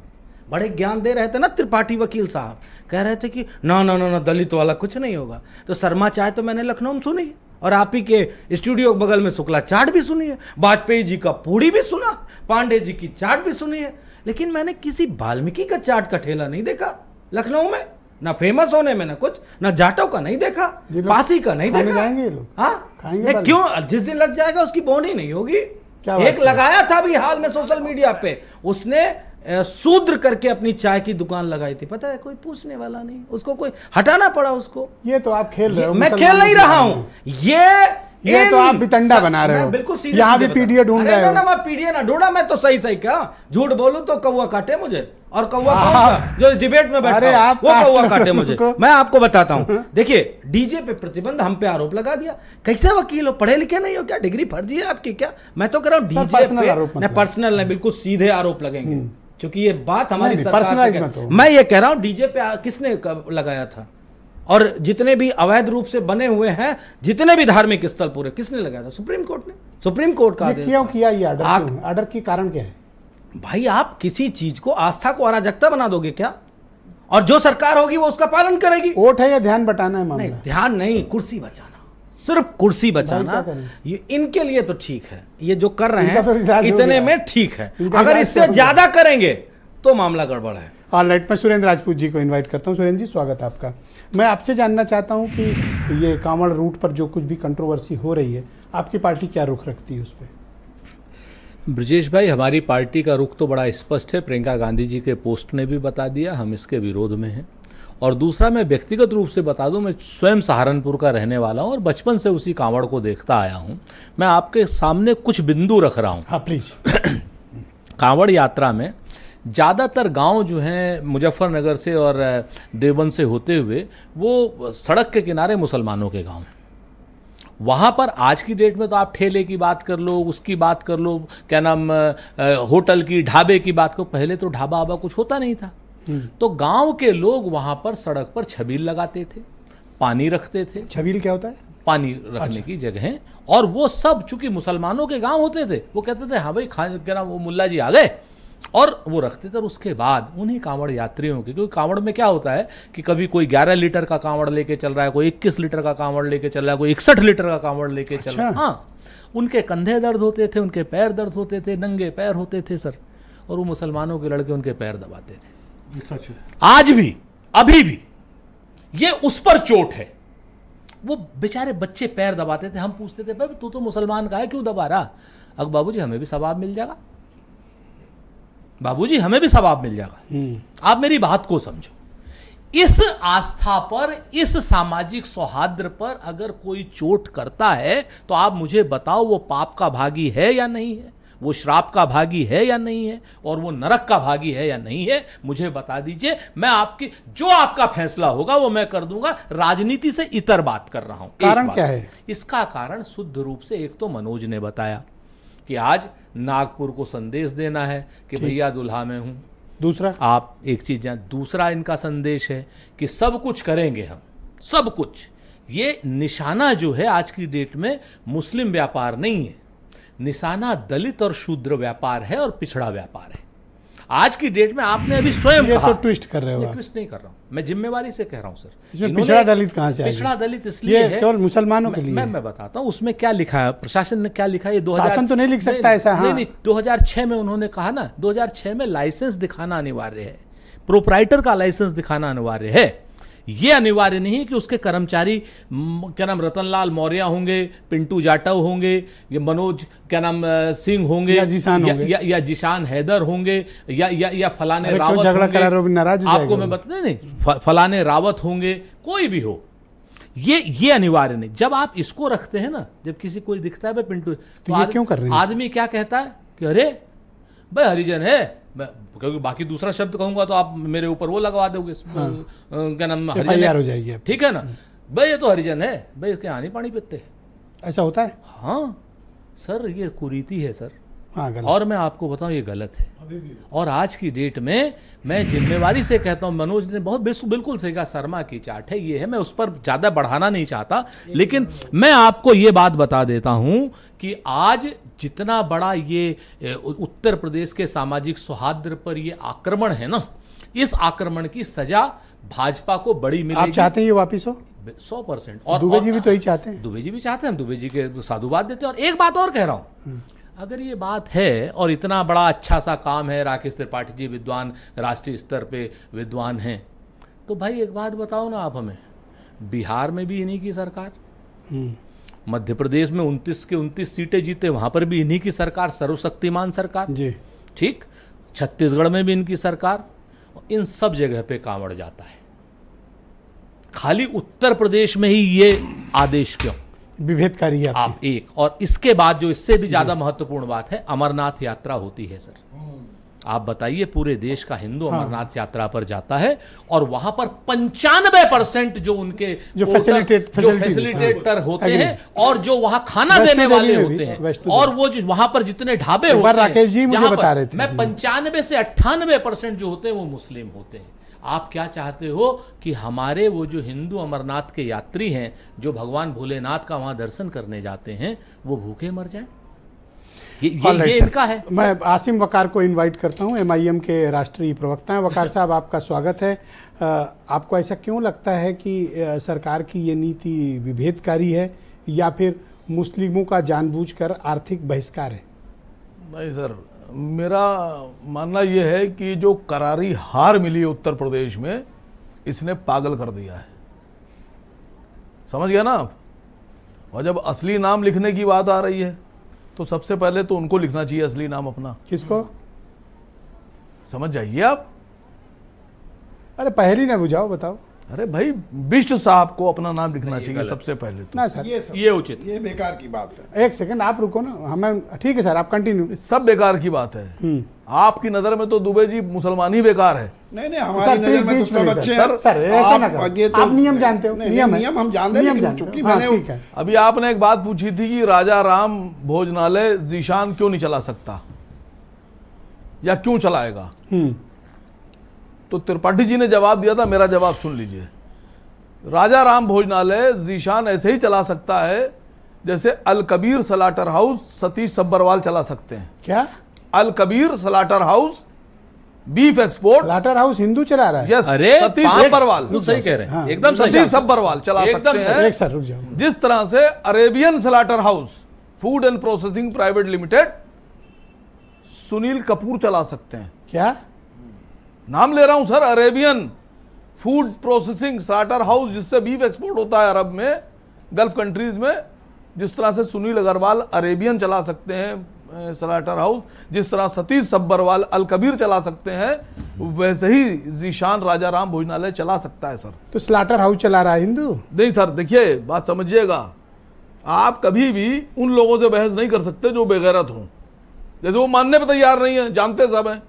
I: बड़े ज्ञान दे रहे थे ना त्रिपाठी वकील साहब, कह रहे थे कि ना ना ना ना दलित वाला कुछ नहीं होगा। तो शर्मा चाय तो मैंने लखनऊ में सुनी है और आप ही के स्टूडियो के बगल में शुक्ला चाट भी सुनी है, वाजपेयी जी का पूड़ी भी सुना, पांडे जी की चाट भी सुनी है, लेकिन मैंने किसी वाल्मीकि का चाट का ठेला नहीं देखा लखनऊ में। ना फेमस होने में ना कुछ, ना जाटों का नहीं देखा, पासी का नहीं देखा।
A: जाएंगे लोग,
I: हाँ क्यों? जिस दिन लग जाएगा उसकी बोनी नहीं होगी। एक लगाया था अभी हाल में सोशल मीडिया पे, उसने शूद्र करके अपनी चाय की दुकान लगाई थी, पता है कोई पूछने वाला नहीं, उसको कोई हटाना पड़ा उसको।
A: ये तो आप खेल रहे हो,
I: मैं खेल नहीं रहा हूं,
A: ये तो आप भी तंडा बना रहे हो।
I: बिल्कुल सीधे
A: यहाँ भी पीडीए ढूंढ रहे हो।
I: ना मैं पीडीए ना ढूंढा, मैं तो सही सही कहा, झूठ बोलूं तो कौवा काटे मुझे, और कौवा कौन सा जो इस डिबेट में बैठा वो कौवा काटे मुझे। मैं आपको बताता हूं, देखिए डीजे पे प्रतिबंध, हम पे आरोप लगा दिया। कैसे वकील हो, पढ़े लिखे नहीं हो क्या, डिग्री फर्जी है आपकी क्या? मैं तो कह रहा हूं डीजे पे पर्सनल नहीं, बिल्कुल सीधे आरोप लगेंगे क्योंकि ये बात हमारी सरकार। मैं ये कह रहा हूं डीजे पे किसने लगाया था, और जितने भी अवैध रूप से बने हुए हैं जितने भी धार्मिक स्थल पूरे किसने लगाया था? सुप्रीम कोर्ट ने। सुप्रीम कोर्ट का
A: क्यों किया ये ऑर्डर की कारण क्या है?
I: भाई आप किसी चीज को, आस्था को अराजकता बना दोगे क्या? और जो सरकार होगी वो उसका पालन करेगी।
A: वोट है या ध्यान बटाना है
I: नहीं,
A: मामला?
I: ध्यान नहीं, कुर्सी बचाना, सिर्फ कुर्सी बचाना।
A: क्या करें?
I: ये इनके लिए तो ठीक है, ये जो कर रहे
A: इनका तो इलाज
I: हैं
A: हो
I: इतने
A: गया।
I: में ठीक है।
A: इनका
I: अगर
A: इलाज
I: इससे
A: तो हो
I: ज्यादा करेंगे तो मामला गड़बड़ है।
A: ऑलराइट, मैं सुरेंद्र राजपूत जी को इनवाइट करता हूं। सुरेंद्र जी, स्वागत है आपका। मैं आपसे जानना चाहता हूं कि ये कांवड़ रूट पर जो कुछ भी कंट्रोवर्सी हो रही है, आपकी पार्टी क्या रुख रखती है उस पर?
J: ब्रजेश भाई, हमारी पार्टी का रुख तो बड़ा स्पष्ट है। प्रियंका गांधी जी के पोस्ट ने भी बता दिया, हम इसके विरोध में हैं। और दूसरा, मैं व्यक्तिगत रूप से बता दूं, मैं स्वयं सहारनपुर का रहने वाला हूं और बचपन से उसी कांवड़ को देखता आया हूं। मैं आपके सामने कुछ बिंदु रख रहा हूं।
A: हाँ प्लीज।
J: कांवड़ यात्रा में ज़्यादातर गांव जो हैं मुजफ्फरनगर से और देवबंद से होते हुए वो सड़क के किनारे मुसलमानों के गांव हैं। वहाँ पर आज की डेट में तो आप ठेले की बात कर लो, उसकी बात कर लो, क्या नाम, होटल की, ढाबे की बात करो। पहले तो ढाबा आबा कुछ होता नहीं था। तो गांव के लोग वहाँ पर सड़क पर छबील लगाते थे, पानी रखते थे।
A: छबील क्या होता है?
J: पानी रखने की जगह। और वो सब चूंकि मुसलमानों के गांव होते थे, वो कहते थे हाँ भाई क्या नाम, वो मुल्ला जी आ गए, और वो रखते थे। और उसके बाद उन्हीं कांवड़ यात्रियों के, क्योंकि कांवड़ में क्या होता है कि कभी कोई 11 लीटर का कांवड़ लेके चल रहा है, कोई 21 लीटर का कांवड़ लेके चल रहा है, कोई 61 लीटर का कांवड़ लेके चल रहा है। हाँ, उनके कंधे दर्द होते थे, उनके पैर दर्द होते थे, नंगे पैर होते थे सर, और वो मुसलमानों के लड़के उनके पैर दबाते थे।
A: सच है।
J: आज भी, अभी भी ये उस पर चोट है। वो बेचारे बच्चे पैर दबाते थे। हम पूछते थे भाई तू तो मुसलमान का है, क्यों दबा रहा? अब बाबूजी हमें भी सवाब मिल जाएगा, बाबूजी हमें भी सवाब मिल जाएगा। आप मेरी बात को समझो। इस आस्था पर, इस सामाजिक सौहार्द पर अगर कोई चोट करता है तो आप मुझे बताओ वो पाप का भागी है या नहीं है, वो श्राप का भागी है या नहीं है, और वो नरक का भागी है या नहीं है, मुझे बता दीजिए। मैं आपकी, जो आपका फैसला होगा वो मैं कर दूंगा। राजनीति से इतर बात कर रहा हूं।
A: कारण क्या है?
J: इसका कारण शुद्ध रूप से एक तो मनोज ने बताया कि आज नागपुर को संदेश देना है कि भैया दुल्हा मैं हूं।
A: दूसरा,
J: आप एक चीज जान, दूसरा इनका संदेश है कि सब कुछ करेंगे हम, सब कुछ। ये निशाना जो है आज की डेट में मुस्लिम व्यापार नहीं है, निशाना दलित और शूद्र व्यापार है और पिछड़ा व्यापार है। आज की डेट में आपने अभी स्वयं
A: ये
J: कहा,
A: तो ट्विस्ट कर रहे हो आप।
J: ट्विस्ट नहीं कर रहा हूं, मैं जिम्मेवारी से कह रहा हूं सर।
A: इसमें
J: इन्होंने-
A: पिछड़ा दलित कहां से आ गया?
J: पिछड़ा दलित इसलिए
A: ये
J: है,
A: केवल मुसलमानों के लिए है।
J: मैं बताता हूं उसमें क्या लिखा है, प्रशासन ने क्या लिखा है। ये 2000
A: शासन तो नहीं लिख सकता ऐसा, हाँ।
J: नहीं, 2006 में उन्होंने कहा ना, 2006 में लाइसेंस दिखाना अनिवार्य है, प्रोप्राइटर का लाइसेंस दिखाना अनिवार्य है। ये अनिवार्य नहीं है कि उसके कर्मचारी क्या नाम रतनलाल मौर्य होंगे, पिंटू जाटव होंगे, या मनोज क्या नाम सिंह होंगे,
A: या जिशान होंगे।
J: या जिशान हैदर होंगे, या फलाने
A: अरे क्यों
J: रावत
A: झगड़ा
J: होंगे।
A: करा रहे हो, नाराज हो
J: आपको
A: जाएगा
J: मैं
A: वो।
J: बता नहीं, फलाने रावत होंगे, कोई भी हो, ये अनिवार्य नहीं। जब आप इसको रखते हैं ना, जब किसी कोई दिखता है भाई पिंटू,
A: तो ये क्यों कर रहे हैं?
J: आदमी क्या कहता है कि अरे भाई हरिजन है, क्योंकि बाकी दूसरा शब्द कहूंगा तो आप मेरे ऊपर वो लगवा दोगे, क्या नाम, हरिजन
A: FIR
J: है।
A: हो जाएगी आपकी।
J: ठीक है ना भाई, ये तो हरिजन है भाई, इसके यहाँ नहीं पानी पीते।
A: ऐसा होता है?
J: हाँ सर, ये कुरीति है सर।
A: हाँ, गलत।
J: और मैं आपको बताऊं ये गलत है। और आज की डेट में मैं जिम्मेवारी से कहता हूं, मनोज ने बहुत बिल्कुल सही कहा, शर्मा की चाट है ये है। मैं उस पर ज्यादा बढ़ाना नहीं चाहता, लेकिन मैं आपको ये बात बता देता हूं कि आज जितना बड़ा ये उत्तर प्रदेश के सामाजिक सौहार्द पर ये आक्रमण है ना, इस आक्रमण की सजा भाजपा को बड़ी मिलेगी।
A: आप चाहते हैं ये वापिस हो?
J: 100%।
A: और दुबे जी भी तो ही चाहते हैं।
J: दुबे जी भी चाहते हैं, हम दुबे जी के साधुवाद देते हैं। और एक बात और कह रहा हूं, अगर ये बात है और इतना बड़ा अच्छा सा काम है, राकेश त्रिपाठी जी विद्वान, राष्ट्रीय स्तर पे विद्वान हैं, तो भाई एक बात बताओ ना आप हमें, बिहार में भी इन्हीं की सरकार, मध्य प्रदेश में 29 के 29 सीटें जीते, वहां पर भी इन्हीं की सरकार, सर्वशक्तिमान सरकार
A: जी।
J: ठीक, छत्तीसगढ़ में भी इनकी सरकार, इन सब जगह पे कांवड़ जाता है। खाली उत्तर प्रदेश में ही ये आदेश क्यों?
A: विभेदकारी है
J: आप एक, और इसके बाद जो इससे भी ज्यादा महत्वपूर्ण बात है, अमरनाथ यात्रा होती है सर। आप बताइए, पूरे देश का हिंदू अमरनाथ यात्रा पर जाता है और वहां पर 95% जो उनके
A: जो
J: फैसिलिटेटर होते हैं और जो वहां खाना देने वाले होते हैं, और वो जो वहां पर जितने ढाबे होते हैं,
A: राकेश जी मुझे बता रहे थे,
J: मैं 95 से 98% जो होते हैं वो मुस्लिम होते हैं। आप क्या चाहते हो कि हमारे वो जो हिंदू अमरनाथ के यात्री हैं, जो भगवान भोलेनाथ का वहां दर्शन करने जाते हैं, वो भूखे मर जाएं?
A: All right,
J: ये
A: sir.
J: इनका है।
A: मैं आसिम वकार को इनवाइट करता हूं, MIM के राष्ट्रीय प्रवक्ता हैं। वकार साहब, आपका स्वागत है। आपको ऐसा क्यों लगता है कि सरकार की ये नीति विभेदकारी है या फिर मुस्लिमों का जानबूझकर आर्थिक बहिष्कार है?
K: नहीं सर, मेरा मानना यह है कि जो करारी हार मिली है उत्तर प्रदेश में, इसने पागल कर दिया है। समझ गया ना आप? और जब असली नाम लिखने की बात आ रही है तो सबसे पहले तो उनको लिखना चाहिए असली नाम अपना।
A: किसको?
K: समझ जाइए आप।
A: अरे पहले ना बुझाओ, बताओ।
K: अरे भाई, बिष्ट साहब को अपना नाम लिखना चाहिए सबसे पहले तो।
A: ना सर,
J: ये उचित,
H: ये बेकार की बात है।
A: एक सेकंड आप रुको ना, हमें ठीक है सर, आप कंटिन्यू।
K: सब बेकार की बात है। आपकी नजर में तो दुबे जी मुसलमान ही बेकार है।
H: नहीं
A: सर
H: हमारी नजर में तो
A: बीच में
H: सब
A: नहीं,
H: अच्छे
A: सर,
H: हैं।
A: सर ऐसा ना
H: आप-
A: करो।
H: ये तो-
A: आप नियम जानते हो,
H: नहीं,
A: नियम है।
H: नियम हम जान रहे हैं,
A: नियम
H: लेकिन
A: जानते हो।
H: चूंकि
A: हाँ,
H: मैंने
A: ठीक है।
K: अभी आपने एक बात पूछी थी कि राजा राम भोजनालय जीशान क्यों नहीं चला सकता या क्यों चलाएगा, तो त्रिपाठी जी ने जवाब दिया था। मेरा जवाब सुन लीजिए। राजा राम भोजनालय जीशान ऐसे ही चला सकता है जैसे अल कबीर सलाटर हाउस सतीश सब्बरवाल चला सकते हैं।
A: क्या?
K: Al Kabir slaughter house beef export,
A: slaughter house Hindu चला रहा है?
K: यस,
J: अरे
K: सतीश
J: पांच-
K: सब्बरवाल,
J: बिल्कुल सही कह रहे हैं,
A: हाँ,
J: एकदम सही।
K: सतीश सब्बरवाल चला
J: एकदम
K: सकते
J: सही।
K: हैं।
A: एक सर रुक जाओ।
K: जिस तरह से Arabian slaughter house food and processing private limited Sunil Kapoor चला सकते हैं।
A: क्या?
K: नाम ले रहा हूं sir, Arabian food processing slaughter house, जिससे बीफ एक्सपोर्ट होता है अरब में, गल्फ कंट्रीज में। जिस तरह से सुनील अग्रवाल अरेबियन चला सकते हैं स्लाटर हाउस, जिस तरह सतीश सब्बरवाल अल कबीर चला सकते हैं, वैसे ही जीशान राजा राम भोजनालय चला सकता है सर।
A: तो स्लाटर हाउस चला रहा है हिंदू?
K: नहीं सर, देखिए बात समझिएगा। आप कभी भी उन लोगों से बहस नहीं कर सकते जो बेगैरत हों, जैसे वो मानने पे तैयार नहीं है, जानते सब हैं।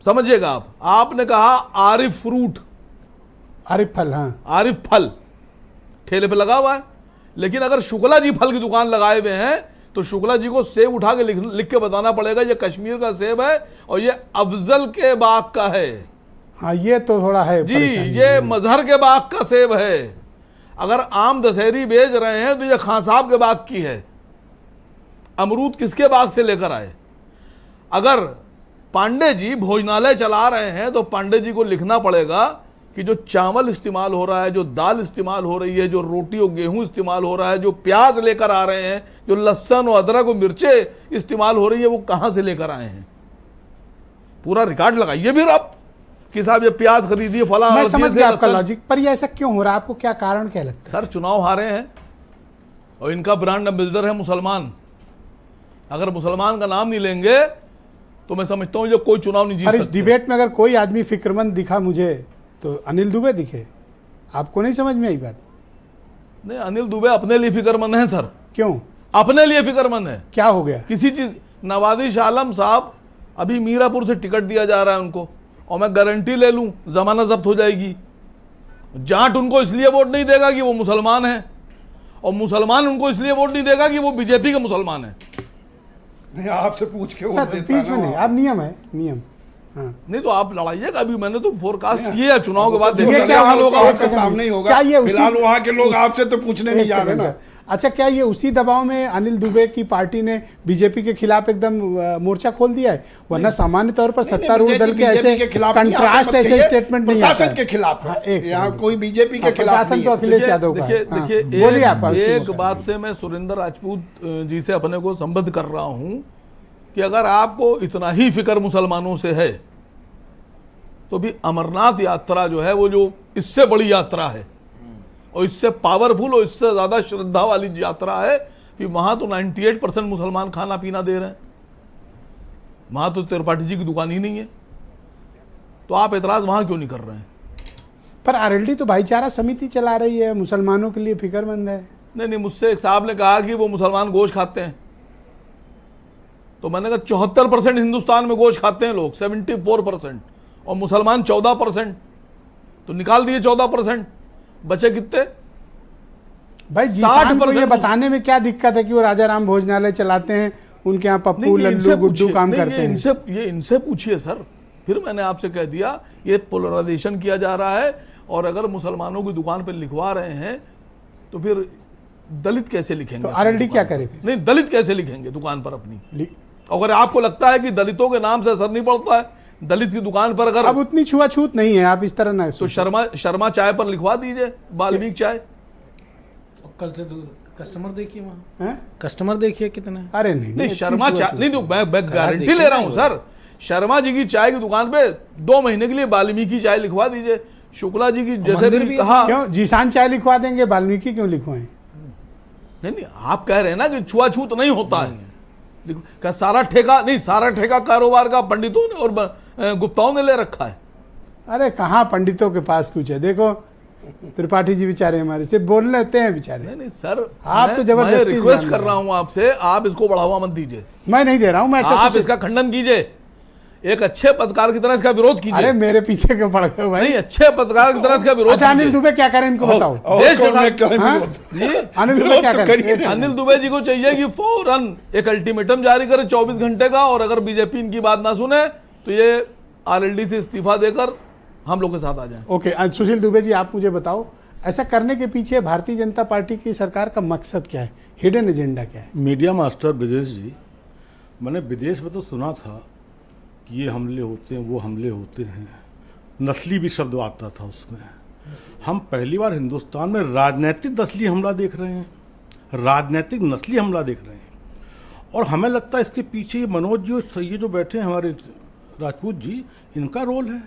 K: समझिएगा आप। आपने कहा आरिफ फ्रूट,
A: आरिफ फल, हाँ।
K: आरिफ फल ठेले पे लगा हुआ है, लेकिन अगर शुक्ला जी फल की दुकान लगाए हुए हैं तो शुक्ला जी को सेब उठा के लिख के बताना पड़ेगा ये कश्मीर का सेब है और ये अफजल के बाग का है।
A: हाँ, ये तो थोड़ा है
K: जी,
A: परेशानी।
K: ये मजहर के बाग का सेब है। अगर आम दशहरी बेच रहे हैं तो ये खान साहब के बाग की है। अमरूद किसके बाग से लेकर आए? अगर पांडे जी भोजनालय चला रहे हैं तो पांडे जी को लिखना पड़ेगा कि जो चावल इस्तेमाल हो रहा है, जो दाल इस्तेमाल हो रही है, जो रोटी और गेहूं इस्तेमाल हो रहा है, जो प्याज लेकर आ रहे हैं, जो लहसुन और अदरक और मिर्चें इस्तेमाल हो रही है, वो कहां से लेकर आए हैं। पूरा रिकॉर्ड लगाइए फिर आप कि साहब ये प्याज खरीदिए, फला।
A: मैं समझ गया आपका लॉजिक, पर ये ऐसा क्यों हो रहा है? आपको क्या कारण क्या लगता है?
K: सर, चुनाव हारे हैं और इनका ब्रांड एम्बेसडर है मुसलमान। अगर मुसलमान का नाम नहीं लेंगे तो मैं समझता हूं ये कोई चुनाव नहीं जीत
A: पर इस
K: सकते।
A: डिबेट में अगर कोई आदमी फिक्रमंद दिखा मुझे तो अनिल दुबे दिखे। आपको नहीं समझ में आई बात?
K: नहीं, अनिल दुबे अपने लिए फिक्रमंद हैं सर।
A: क्यों?
K: अपने लिए फिक्रमंद है।
A: क्या हो गया?
K: किसी चीज, नवाजिश आलम साहब अभी मीरापुर से टिकट दिया जा रहा है उनको, और मैं गारंटी ले लूं जमानत जब्त हो जाएगी। जाट उनको इसलिए वोट नहीं देगा कि वो मुसलमान है, और मुसलमान उनको इसलिए वोट नहीं देगा कि वो बीजेपी के मुसलमान है।
H: नहीं, आपसे पूछ के वोट
A: सर
H: देता
A: बीच में
H: ना।
A: नहीं, अब नियम है, नियम। हाँ,
K: नहीं तो आप लड़ाइएगा। अभी मैंने तो फोरकास्ट किए है, चुनाव के बाद
H: ये
K: देखिए
A: क्या
K: क्या हाल होगा।
A: एक
H: आपके
A: सेकंड,
H: सामने ही होगा।
A: क्या ये उसी-
H: फिलहाल वहाँ के लोग आपसे तो पूछने नहीं
A: एक
H: जा रहे
A: सेकंड
H: ना।
A: सर। अच्छा, क्या ये उसी दबाव में अनिल दुबे की पार्टी ने बीजेपी के खिलाफ एकदम मोर्चा खोल दिया है? वरना सामान्य तौर पर सत्तारूढ़ दल के ऐसे कंट्रास्ट ऐसे स्टेटमेंट नहीं आता
H: प्रशासन
A: है।
H: के खिलाफ
A: हाँ,
H: है।
A: एक
H: यहाँ
A: सेकंड।
H: कोई बीजेपी के
A: हाँ,
H: खिलाफ
A: प्रशासन
H: नहीं
A: तो
H: है।
A: अखिलेश यादव का है। हाँ,
K: देखिए
A: बोलिए आप।
K: एक बात से मैं सुरेंद्र राजपूत जी से अपने को संबद्ध कर रहा हूं कि अगर आपको इतना ही फिक्र मुसलमानों से है तो भी अमरनाथ यात्रा जो है वो जो इससे बड़ी यात्रा है और इससे पावरफुल और इससे ज्यादा श्रद्धा वाली यात्रा है कि वहां तो 98% मुसलमान खाना पीना दे रहे हैं। वहां तो त्रिपाठी जी की दुकान ही नहीं है, तो आप एतराज वहां क्यों नहीं कर रहे हैं?
A: पर आरएलडी तो भाईचारा समिति चला रही है, मुसलमानों के लिए फिक्रमंद है।
K: नहीं, मुझसे एक साहब ने कहा कि वो मुसलमान गोश्त खाते हैं, तो मैंने कहा 74% हिंदुस्तान में गोश्त खाते हैं लोग, 74%, और मुसलमान 14%, तो निकाल दिए 14%, बचे कितने?
A: भाई जीशान को ये बताने में क्या दिक्कत है कि वो राजा राम भोजनालय चलाते हैं, उनके यहाँ पप्पू लल्लू गुड्डू काम करते हैं?
K: ये इनसे पूछिए सर। फिर मैंने आपसे कह दिया ये पोलराइजेशन किया जा रहा है, और अगर मुसलमानों की दुकान पर लिखवा रहे हैं तो फिर दलित कैसे लिखेंगे?
A: तो
K: अपनी
A: आरएलडी
K: दुकान
A: क्या
K: पर?
A: करे फिर?
K: नहीं, दलित कैसे लिखेंगे दुकान पर अपनी?
A: लि-
K: अगर आपको लगता है कि दलितों के नाम से असर नहीं पड़ता है, दलित की दुकान पर अगर,
A: अब उतनी छुआछूत नहीं है, आप इस तरह ना
K: तो
A: सोचें।
K: शर्मा चाय पर लिखवा दीजिए वाल्मीकि चाय।
I: कल से कस्टमर देखिए वहाँ,
A: हैं?
I: कस्टमर देखिए कितने हैं।
A: अरे नहीं
K: नहीं,
A: इतनी
K: शर्मा चाय
A: छुआछूत
K: नहीं, तो मैं गारंटी
I: देखिए
K: ले रहा
I: ना
K: हूं
I: वो।
K: सर। शर्मा जी की चाय की दुकान पे 2 महीने के लिए वाल्मीकि चाय लिखवा दीजिए। शुक्ला जी की जैसे
I: मंदिर
K: भी
I: भी
K: कहा,
A: क्यों जीसान चाय लिखवा देंगे, वाल्मीकि क्यों लिखवाएं?
K: नहीं, आप कह रहे हैं ना कि छुआछूत नहीं होता है। देखो, क्या सारा ठेका नहीं, सारा ठेका कारोबार का पंडितों ने और गुप्ताओं ने ले रखा है।
A: अरे कहाँ पंडितों के पास कुछ है, देखो त्रिपाठी जी बेचारे हमारे से बोल लेते हैं बेचारे।
K: नहीं सर,
A: आप तो
K: मैं
A: जबरदस्ती
K: रिक्वेस्ट
A: मान
K: कर
A: रहे
K: रहा हूं आपसे, आप इसको बढ़ावा मत दीजिए।
A: मैं नहीं दे रहा हूँ, मैं अच्छा
K: आप
A: सोच-
K: इसका खंडन कीजिए, एक अच्छे पत्रकार की तरह इसका विरोध
A: अरे
K: कीजिए।
A: मेरे पीछे क्यों पड़ गए हो भाई?
K: नहीं, अच्छे पत्रकार की तरह इसका विरोध
A: अच्छा अनिल
K: कीजिए।
A: दुबे क्या करें इनको बताओ।
K: देश के साथ-
A: हाँ?
K: जी,
A: अनिल दुबे क्या करें?
K: अनिल दुबे जी को चाहिए कि फौरन एक अल्टीमेटम जारी करे 24 घंटे का, और अगर बीजेपी इनकी बात ना सुने तो ये आरएलडी से इस्तीफा देकर हम लोग के साथ आ जाएं।
A: ओके सुशील दुबे जी, आप मुझे बताओ, ऐसा करने के पीछे भारतीय जनता पार्टी की सरकार का मकसद क्या है, हिडन एजेंडा क्या है?
L: मीडिया मास्टर ब्रजेश जी, मैंने विदेश में तो सुना था कि ये हमले होते हैं, वो हमले होते हैं, नस्ली भी शब्द आता था उसमें। हम पहली बार हिंदुस्तान में राजनीतिक नस्ली हमला देख रहे हैं, राजनीतिक नस्ली हमला देख रहे हैं। और हमें लगता है इसके पीछे ये मनोज जी, ये जो बैठे हैं हमारे राजपूत जी, इनका रोल है।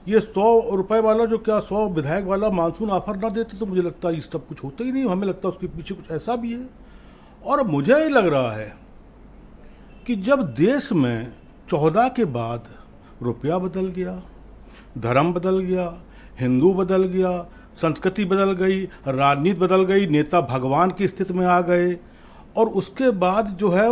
L: ये 100 रुपए वाला जो क्या 100 विधायक वाला मानसून ऑफर ना देते तो मुझे लगता है ये सब कुछ होता ही नहीं। हमें लगता है उसके पीछे कुछ ऐसा भी है। और मुझे ये लग रहा है कि जब देश में 14 के बाद रुपया बदल गया, धर्म बदल गया, हिंदू बदल गया, संस्कृति बदल गई, राजनीति बदल गई, नेता भगवान की स्थिति में आ गए, और उसके बाद जो है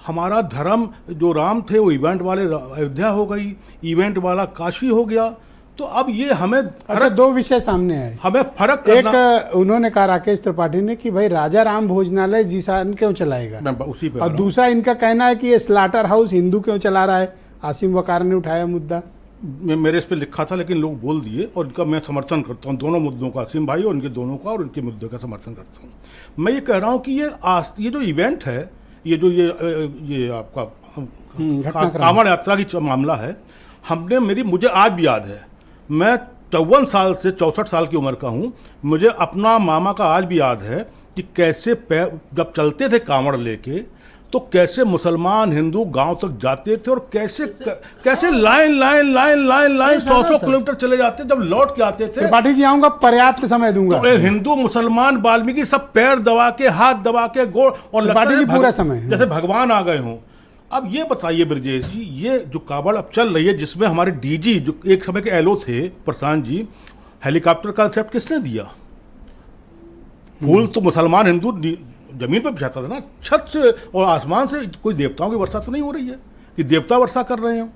L: हमारा धर्म जो राम थे वो इवेंट वाले अयोध्या हो गई, इवेंट वाला काशी हो गया। तो अब ये हमें
A: अच्छा दो विषय सामने आए,
L: हमें फर्क
A: एक
L: करना।
A: उन्होंने कहा राकेश त्रिपाठी ने कि भाई राजा राम भोजनालय जीसान क्यों चलाएगा,
L: मैं उसी पे आ
A: और
L: रहा हूं।
A: दूसरा इनका कहना है कि ये स्लाटर हाउस हिंदू क्यों चला रहा है। आसिम वकार ने उठाया मुद्दा।
L: मेरे इस पे लिखा था लेकिन लोग बोल दिए, और इनका मैं समर्थन करता हूँ, दोनों मुद्दों का, आसिम भाई और इनके दोनों का, और इनके मुद्दे का समर्थन करता हूँ। मैं ये कह रहा हूँ कि ये जो इवेंट है, ये जो ये आपका कांवड़ यात्रा की मामला है, मुझे आज भी याद है, मैं 54 साल से 64 साल की उम्र का हूँ, मुझे अपना मामा का आज भी याद है कि कैसे जब चलते थे कांवड़ लेके तो कैसे मुसलमान हिंदू गांव तक जाते थे, और कैसे लाइन 100 किलोमीटर चले जाते, जब लौट के आते थे।
A: त्रिपाठी जी आऊंगा, पर्याप्त समय दूंगा।
L: तो हिंदू मुसलमान वाल्मीकि सब पैर दबा के, हाथ दबा के, गोड़, और लगता
A: त्रिपाठी
L: है
A: जी पूरा समय
L: जैसे भगवान आ गए हों। अब ये बताइए ब्रजेश जी, ये जो कांवड़ अब चल रही है, जिसमें हमारे डीजी जो एक समय के एलओ थे प्रशांत जी, हेलीकॉप्टर कंसेप्ट किसने दिया? फूल तो मुसलमान हिंदू जमीन पर बिछाता था ना, छत से और आसमान से। कोई देवताओं की वर्षा तो नहीं हो रही है कि देवता वर्षा कर रहे हो।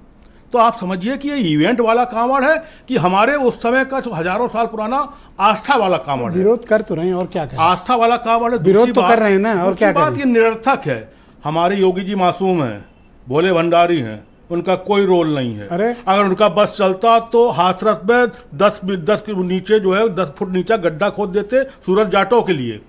L: तो आप समझिए कि ये इवेंट वाला कांवड़ है कि हमारे उस समय का जो हजारों साल पुराना आस्था वाला कांवड़ है।
A: विरोध कर तो रहे हैं, और क्या करें?
L: आस्था वाला कांवड़ है।
A: विरोध तो कर रहे हैं ना, और क्या
L: बात
A: करें?
L: ये निरर्थक है। हमारे योगी जी मासूम हैं, भोले भंडारी हैं, उनका कोई रोल नहीं है।
A: अरे
L: अगर उनका बस चलता तो हाथरस में 10 के नीचे जो है 10 फुट नीचे गड्ढा खोद देते सूरज जाटों के लिए।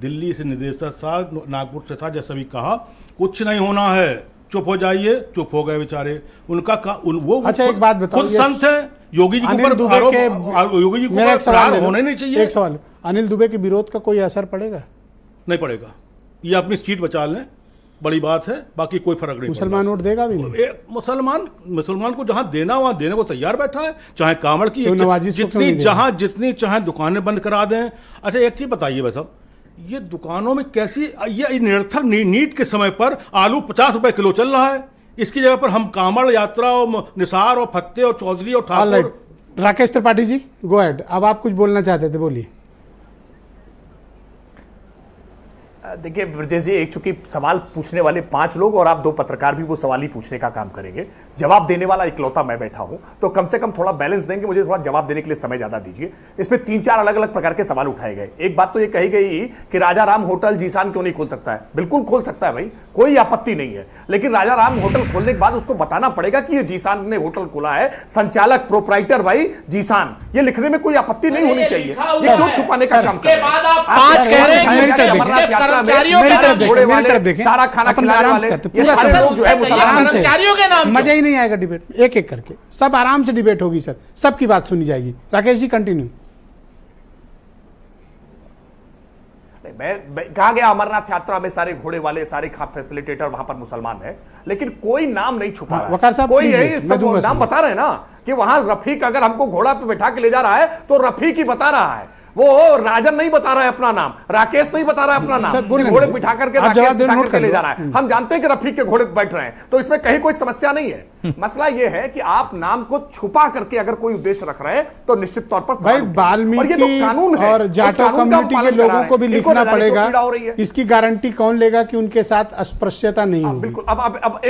L: दिल्ली से निदेशक था, नागपुर से था, जैसा भी कहा कुछ नहीं होना है, चुप हो जाइए, चुप हो गए बेचारे। वो
A: अच्छा एक बात बताओ,
L: खुद संत है। योगी जी के ऊपर योगी जी को
A: मेरा एक सवाल
L: होने नहीं चाहिए।
A: एक सवाल, अनिल दुबे के विरोध का कोई असर पड़ेगा?
L: नहीं पड़ेगा, ये अपनी सीट बचा लें, बड़ी बात है, बाकी कोई फर्क नहीं।
A: मुसलमान वोट देगा भी नहीं?
L: मुसलमान को जहां देना वहां देने को तैयार बैठा है, चाहे कांवड़ की
A: तो नवाजिश को क्यों नहीं देगा?
L: जितनी चाहे दुकानें बंद करा दें। अच्छा एक चीज बताइए भाई साहब, ये दुकानों में कैसी ये निरर्थक नीट के समय पर आलू 50 रुपए किलो चल रहा है, इसकी जगह पर हम कांवड़ यात्रा और निसार और फत्ते और चौधरी और ठाकुर।
A: राकेश त्रिपाठी जी गो अहेड, अब आप कुछ बोलना चाहते थे, बोलिए।
G: देखिए ब्रजेश जी, एक चूंकि सवाल पूछने वाले 5 लोग और आप 2 पत्रकार भी वो सवाल ही पूछने का काम करेंगे, जवाब देने वाला इकलौता मैं बैठा हूं, तो कम से कम थोड़ा बैलेंस देंगे, मुझे थोड़ा जवाब देने के लिए समय ज्यादा दीजिए। इसमें 3-4 अलग अलग प्रकार के सवाल उठाए गए। एक बात तो ये कही गई कि राजा राम होटल जीसान क्यों नहीं खोल सकता है। बिल्कुल खोल सकता है भाई, कोई आपत्ति नहीं है, लेकिन राजा राम होटल खोलने के बाद उसको बताना पड़ेगा कि ये जीसान ने होटल खोला है, संचालक प्रोप्राइटर भाई जीसान, ये लिखने में कोई आपत्ति नहीं होनी चाहिए। ये क्यों छुपाने का काम कर रहे हैं?
J: आज कह रहे हैं
A: मेरी तरफ देखें,
G: सारा खाना
A: अपन
G: खिलाने
A: आराम
G: वाले
A: से करते,
G: ये
A: पूरा
G: सारे
A: सदन
G: लोग जो है
A: आराम से,
J: कर्मचारियों के नाम
A: मजा ही नहीं आएगा डिबेट, एक एक करके सब आराम से डिबेट होगी सर, सबकी बात सुनी जाएगी। राकेश जी कंटिन्यू।
G: मैं कहा गया अमरनाथ यात्रा में सारे घोड़े वाले, सारे फैसिलिटेटर वहां पर मुसलमान है, लेकिन कोई नाम नहीं छुपा रहा है।
A: वकार साहब
G: कोई
A: प्लीज,
G: यही
A: मैं
G: सब
A: दूंगा
G: नाम
A: समय।
G: बता रहे हैं ना कि वहां रफीक अगर हमको घोड़ा पे बैठा के ले जा रहा है तो रफीक ही बता रहा है, वो राजन नहीं बता रहा है अपना नाम, राकेश नहीं बता रहा है अपना
A: सर,
G: नाम,
A: बोलने
G: घोड़े
A: दो।
G: बिठा करके
A: आप
G: राकेश
A: जवाब
G: बिठा
A: नोट
G: करके
A: कर
G: ले
A: लो।
G: जा रहा है। हम जानते हैं कि रफीक के घोड़े पे बैठ रहे हैं, तो इसमें कहीं कोई समस्या नहीं है। मसला ये है कि आप नाम को छुपा करके अगर कोई उद्देश्य रख रहे हैं तो निश्चित तौर पर
A: भाई
G: और ये तो
A: वाल्मीकि
G: कानून है,
A: और
G: उस
A: जाटो
G: कानून का
A: कम्युनिटी के
G: पालन करा
A: लोगों
G: है।
A: को भी
G: इनको
A: लिखना
G: लगाने को
A: पड़ेगा,
G: पीड़ा हो रही है।
A: इसकी गारंटी कौन लेगा कि उनके साथ अस्पृश्यता नहीं होगी।
G: बिल्कुल। अब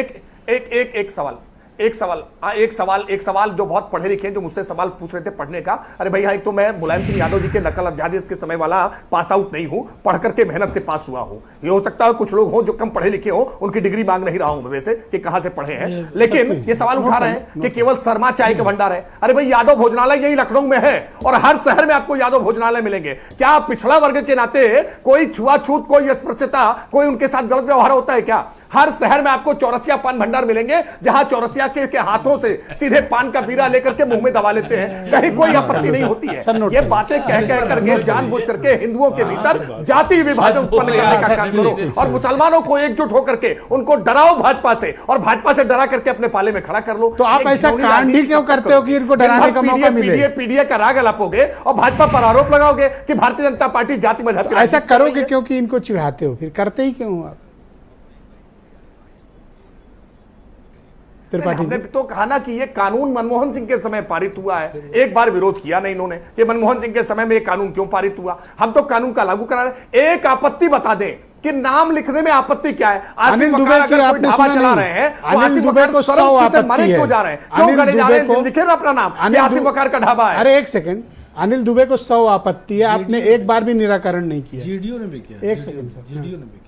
G: एक सवाल जो बहुत पढ़े लिखे हैं, जो मुझसे सवाल पूछ रहे थे पढ़ने का। अरे भैया, एक तो मैं मुलायम सिंह यादव जी के नकल अध्यादेश के समय वाला पास आउट नहीं हूं, पढ़ करके मेहनत से पास हुआ हूं। ये हो सकता है कुछ लोग हों जो कम पढ़े लिखे हो, उनकी डिग्री मांग नहीं रहा हूं मैं वैसे कि कहां से पढ़े हैं, लेकिन ये सवाल उठा रहे हैं कि केवल शर्मा चाय का भंडार है। अरे भाई, यादव भोजनालय यही लखनऊ में है और हर शहर में आपको यादव भोजनालय मिलेंगे। क्या पिछड़ा वर्ग के नाते कोई छुआछूत, कोई अस्पृश्यता, कोई उनके साथ गलत व्यवहार होता है क्या? हर शहर में आपको चौरसिया पान भंडार मिलेंगे, जहां चौरसिया के हाथों से सीधे पान का बीरा लेकर के मुंह में दबा लेते हैं, कहीं कोई आपत्ति नहीं होती है। ये बातें कह करके जानबूझ करके हिंदुओं के भीतर जाति विभाजन उत्पन्न करने का काम करो और मुसलमानों को एकजुट होकर के उनको डराओ भाजपा से, और भाजपा से डरा करके अपने पाले में खड़ा कर लो।
A: तो आप ऐसा कांड ही क्यों करते हो कि इनको डराने का मौका मिले?
G: पीडीए का राग अलापोगे और भाजपा पर आरोप लगाओगे कि भारतीय जनता पार्टी जाति मजहब
A: ऐसा करोगे क्योंकि इनको चिढ़ाते हो, फिर करते ही क्यों आप?
G: हमने तो कहा ना कि ये कानून मनमोहन सिंह के समय पारित हुआ है, एक बार विरोध किया नहीं इन्होंने कि मनमोहन सिंह के समय में ये कानून क्यों पारित हुआ। हम तो कानून का लागू करा रहे हैं। एक आपत्ति बता दें कि नाम लिखने में आपत्ति क्या है?
A: अनिल दुबे की आपने सुना
G: चला
A: नहीं?
G: रहे हैं,
A: अनिल दुबे को 100 आपत्ति है।
G: क्यों जा रहे हैं? क्यों गड़े जा रहे हैं? लिखे ना अपना नाम, आसिफ वकार का ढाबा है।
A: अरे एक सेकंड, अनिल दुबे को 100 आपत्ति है, आपने एक बार भी निराकरण नहीं किया।
I: जीडीओ ने भी किया।
A: एक सेकंड सर,
I: जीडीओ ने भी किया।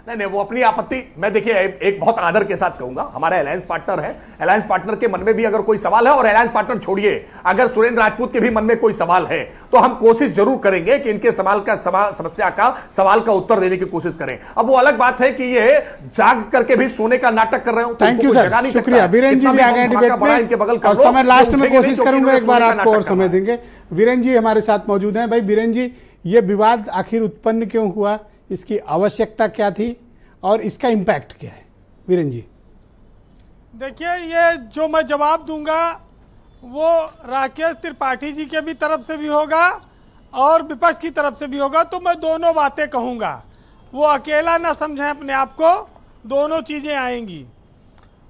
G: नहीं, वो अपनी आपत्ति, मैं देखिए एक बहुत आदर के साथ कहूंगा, हमारा अलायंस पार्टनर है, अलायंस पार्टनर के मन में भी अगर कोई सवाल है, और अलायंस पार्टनर छोड़िए, अगर सुरेंद्र राजपूत के भी मन में कोई सवाल है तो हम कोशिश जरूर करेंगे कि इनके समस्या का सवाल का उत्तर देने की कोशिश करें। अब वो अलग बात है कि ये जाग करके भी सोने का नाटक कर रहे हो।
A: थैंक यू सर, शुक्रिया। वीरेंद्र जी भी आ गए डिबेट में, और समय लास्ट में कोशिश करूंगा एक बार आपको और समय देंगे। वीरेंद्र जी हमारे साथ मौजूद हैं। भाई वीरेंद्र जी, ये विवाद आखिर उत्पन्न क्यों हुआ, इसकी आवश्यकता क्या थी और इसका इम्पैक्ट क्या है? वीरेंद्र जी
M: देखिए, ये जो मैं जवाब दूंगा वो राकेश त्रिपाठी जी के भी तरफ से भी होगा और विपक्ष की तरफ से भी होगा, तो मैं दोनों बातें कहूंगा। वो अकेला ना समझें अपने आप को, दोनों चीज़ें आएंगी।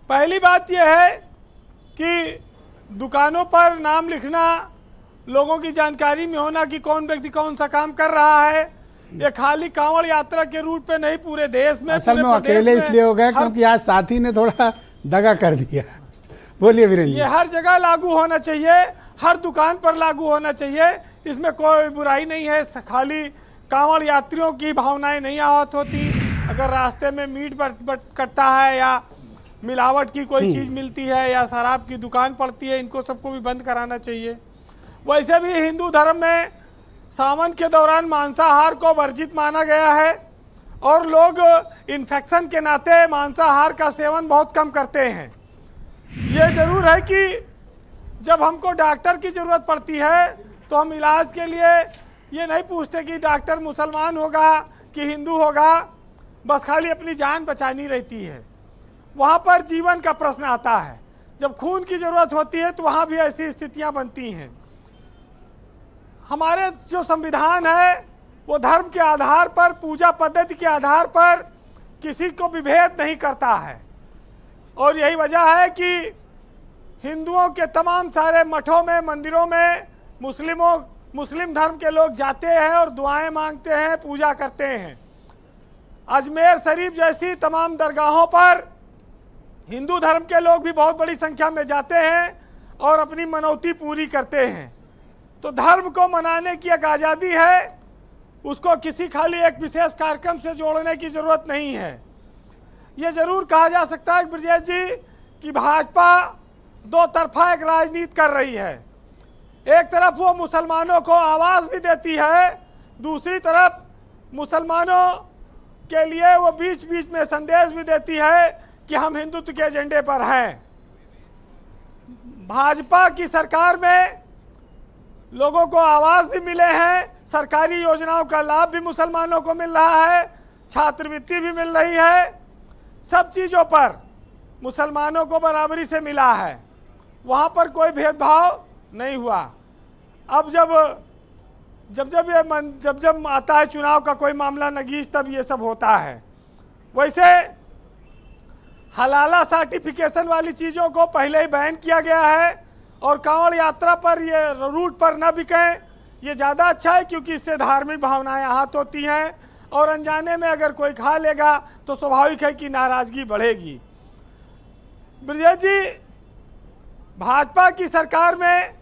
M: पहली बात यह है कि दुकानों पर नाम लिखना, लोगों की जानकारी में होना कि कौन व्यक्ति कौन सा काम कर रहा है, ये खाली कांवड़ यात्रा के रूट पे नहीं, पूरे देश में,
A: असल में अकेले इसलिए हो गया क्योंकि आज साथी ने थोड़ा दगा कर दिया। बोलिए वीरेंद्र जी।
M: ये हर जगह लागू होना चाहिए, हर दुकान पर लागू होना चाहिए, इसमें कोई बुराई नहीं है। खाली कांवड़ यात्रियों की भावनाएं नहीं आहत होती। अगर रास्ते में मीट कटता है या मिलावट की कोई चीज़ मिलती है या शराब की दुकान पड़ती है, इनको सबको भी बंद कराना चाहिए। वैसे भी हिंदू धर्म में सावन के दौरान मांसाहार को वर्जित माना गया है और लोग इन्फेक्शन के नाते मांसाहार का सेवन बहुत कम करते हैं। ये ज़रूर है कि जब हमको डॉक्टर की ज़रूरत पड़ती है तो हम इलाज के लिए ये नहीं पूछते कि डॉक्टर मुसलमान होगा कि हिंदू होगा, बस खाली अपनी जान बचानी रहती है। वहाँ पर जीवन का प्रश्न आता है। जब खून की ज़रूरत होती है तो वहाँ भी ऐसी स्थितियाँ बनती हैं। हमारे जो संविधान है वो धर्म के आधार पर, पूजा पद्धति के आधार पर किसी को विभेद नहीं करता है, और यही वजह है कि हिंदुओं के तमाम सारे मठों में, मंदिरों में मुस्लिमों मुस्लिम धर्म के लोग जाते हैं और दुआएं मांगते हैं, पूजा करते हैं। अजमेर शरीफ जैसी तमाम दरगाहों पर हिंदू धर्म के लोग भी बहुत बड़ी संख्या में जाते हैं और अपनी मनौती पूरी करते हैं। तो धर्म को मनाने की एक आज़ादी है, उसको किसी खाली एक विशेष कार्यक्रम से जोड़ने की ज़रूरत नहीं है। ये ज़रूर कहा जा सकता है ब्रजेश जी कि भाजपा दो तरफा एक राजनीति कर रही है। एक तरफ वो मुसलमानों को आवाज़ भी देती है, दूसरी तरफ मुसलमानों के लिए वो बीच बीच में संदेश भी देती है कि हम हिंदुत्व के एजेंडे पर हैं। भाजपा की सरकार में लोगों को आवाज़ भी मिले हैं, सरकारी योजनाओं का लाभ भी मुसलमानों को मिल रहा है, छात्रवृत्ति भी मिल रही है, सब चीज़ों पर मुसलमानों को बराबरी से मिला है। वहाँ पर कोई भेदभाव नहीं हुआ। अब जब आता है चुनाव का कोई मामला नगीज, तब ये सब होता है। वैसे हलाला सर्टिफिकेशन वाली चीज़ों को पहले ही बैन किया गया है और कांवड़ यात्रा पर ये रूट पर न बिकें, ये ज़्यादा अच्छा है, क्योंकि इससे धार्मिक भावनाएं आहत होती हैं और अनजाने में अगर कोई खा लेगा तो स्वाभाविक है कि नाराज़गी बढ़ेगी। ब्रजेश जी, भाजपा की सरकार में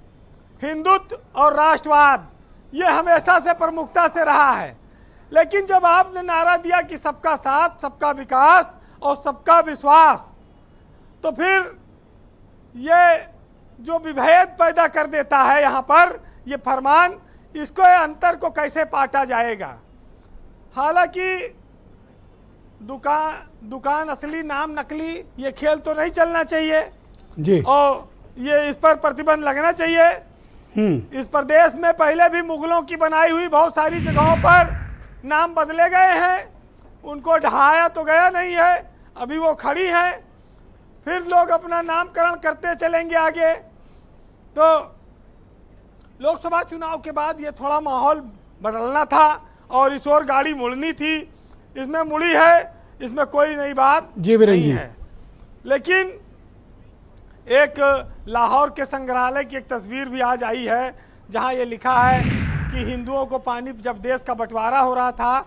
M: हिंदुत्व और राष्ट्रवाद ये हमेशा से प्रमुखता से रहा है, लेकिन जब आपने नारा दिया कि सबका साथ, सबका विकास और सबका विश्वास, तो फिर ये जो विभेद पैदा कर देता है यहाँ पर ये फरमान, इसको अंतर को कैसे पाटा जाएगा। हालांकि दुकान असली नाम नकली, ये खेल तो नहीं चलना चाहिए
A: जी, और
M: ये इस पर प्रतिबंध लगना चाहिए। इस प्रदेश में पहले भी मुगलों की बनाई हुई बहुत सारी जगहों पर नाम बदले गए हैं, उनको ढहाया तो गया नहीं है, अभी वो खड़ी हैं, फिर लोग अपना नामकरण करते चलेंगे आगे। तो लोकसभा चुनाव के बाद ये थोड़ा माहौल बदलना था और इस ओर गाड़ी मुड़नी थी, इसमें मुड़ी है, इसमें कोई नई बात नहीं है। लेकिन एक लाहौर के संग्रहालय की एक तस्वीर भी आज आई है जहां ये लिखा है कि हिंदुओं को पानी, जब देश का बंटवारा हो रहा था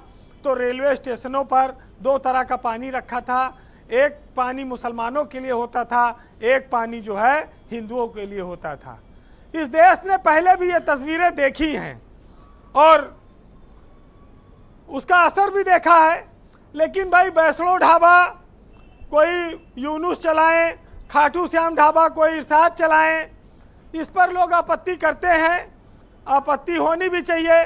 M: तो रेलवे स्टेशनों पर दो तरह का पानी रखा था, एक पानी मुसलमानों के लिए होता था, एक पानी जो है हिंदुओं के लिए होता था। इस देश ने पहले भी ये तस्वीरें देखी हैं और उसका असर भी देखा है। लेकिन भाई वैष्णो ढाबा कोई यूनुस चलाएं, खाटू श्याम ढाबा कोई इरशाद चलाएं, इस पर लोग आपत्ति करते हैं, आपत्ति होनी भी चाहिए,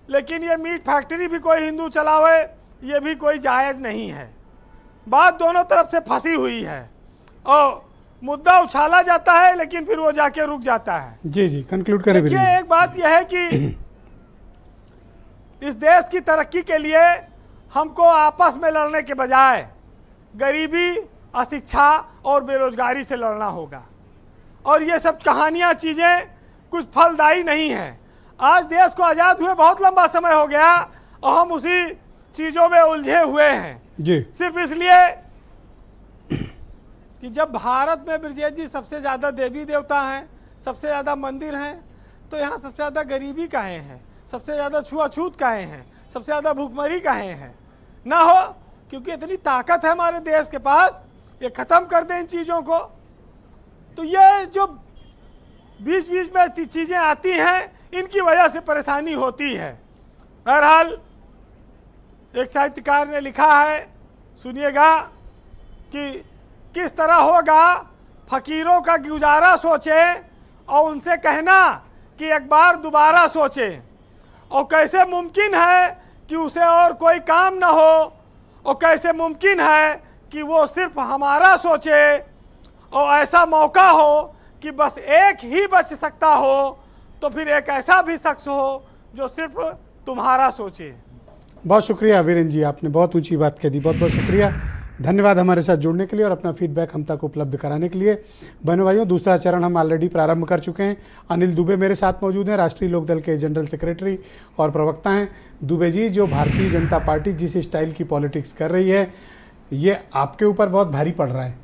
M: लेकिन ये मीट फैक्ट्री भी कोई हिंदू चलावे ये भी कोई जायज़ नहीं है। बात दोनों तरफ से फंसी हुई है और मुद्दा उछाला जाता है लेकिन फिर वो जाके रुक जाता है।
A: जी जी, कंक्लूड करें।
M: देखिए, एक बात यह है कि इस देश की तरक्की के लिए हमको आपस में लड़ने के बजाय गरीबी, अशिक्षा और बेरोजगारी से लड़ना होगा। और ये सब कहानियाँ, चीज़ें कुछ फलदायी नहीं हैं। आज देश को आज़ाद हुए बहुत लंबा समय हो गया और हम उसी चीज़ों में उलझे हुए हैं
A: जी, सिर्फ
M: इसलिए कि जब भारत में ब्रजेश जी सबसे ज़्यादा देवी देवता हैं, सबसे ज़्यादा मंदिर हैं, तो यहाँ सबसे ज़्यादा गरीबी काहे हैं, सबसे ज़्यादा छुआछूत काहे हैं, सबसे ज़्यादा भूखमरी काहे हैं। ना हो, क्योंकि इतनी ताकत है हमारे देश के पास, ये ख़त्म कर दें इन चीज़ों को। तो ये जो बीच बीच में चीज़ें आती हैं, इनकी वजह से परेशानी होती है। बहरहाल एक साहित्यकार ने लिखा है, सुनिएगा, कि किस तरह होगा फकीरों का गुजारा सोचे और उनसे कहना कि एक बार दोबारा सोचे, और कैसे मुमकिन है कि उसे और कोई काम न हो, और कैसे मुमकिन है कि वो सिर्फ हमारा सोचे, और ऐसा मौका हो कि बस एक ही बच सकता हो, तो फिर एक ऐसा भी शख्स हो जो सिर्फ तुम्हारा सोचे।
A: बहुत शुक्रिया वीरेंद्र जी, आपने बहुत ऊंची बात कह दी। बहुत बहुत शुक्रिया, धन्यवाद हमारे साथ जुड़ने के लिए और अपना फीडबैक हम तक उपलब्ध कराने के लिए। बहनों भाइयों, दूसरा चरण हम ऑलरेडी प्रारंभ कर चुके हैं। अनिल दुबे मेरे साथ मौजूद हैं, राष्ट्रीय लोकदल के जनरल सेक्रेटरी और प्रवक्ता हैं। दुबे जी, जो भारतीय जनता पार्टी जिस स्टाइल की पॉलिटिक्स कर रही है, ये आपके ऊपर बहुत भारी पड़ रहा है।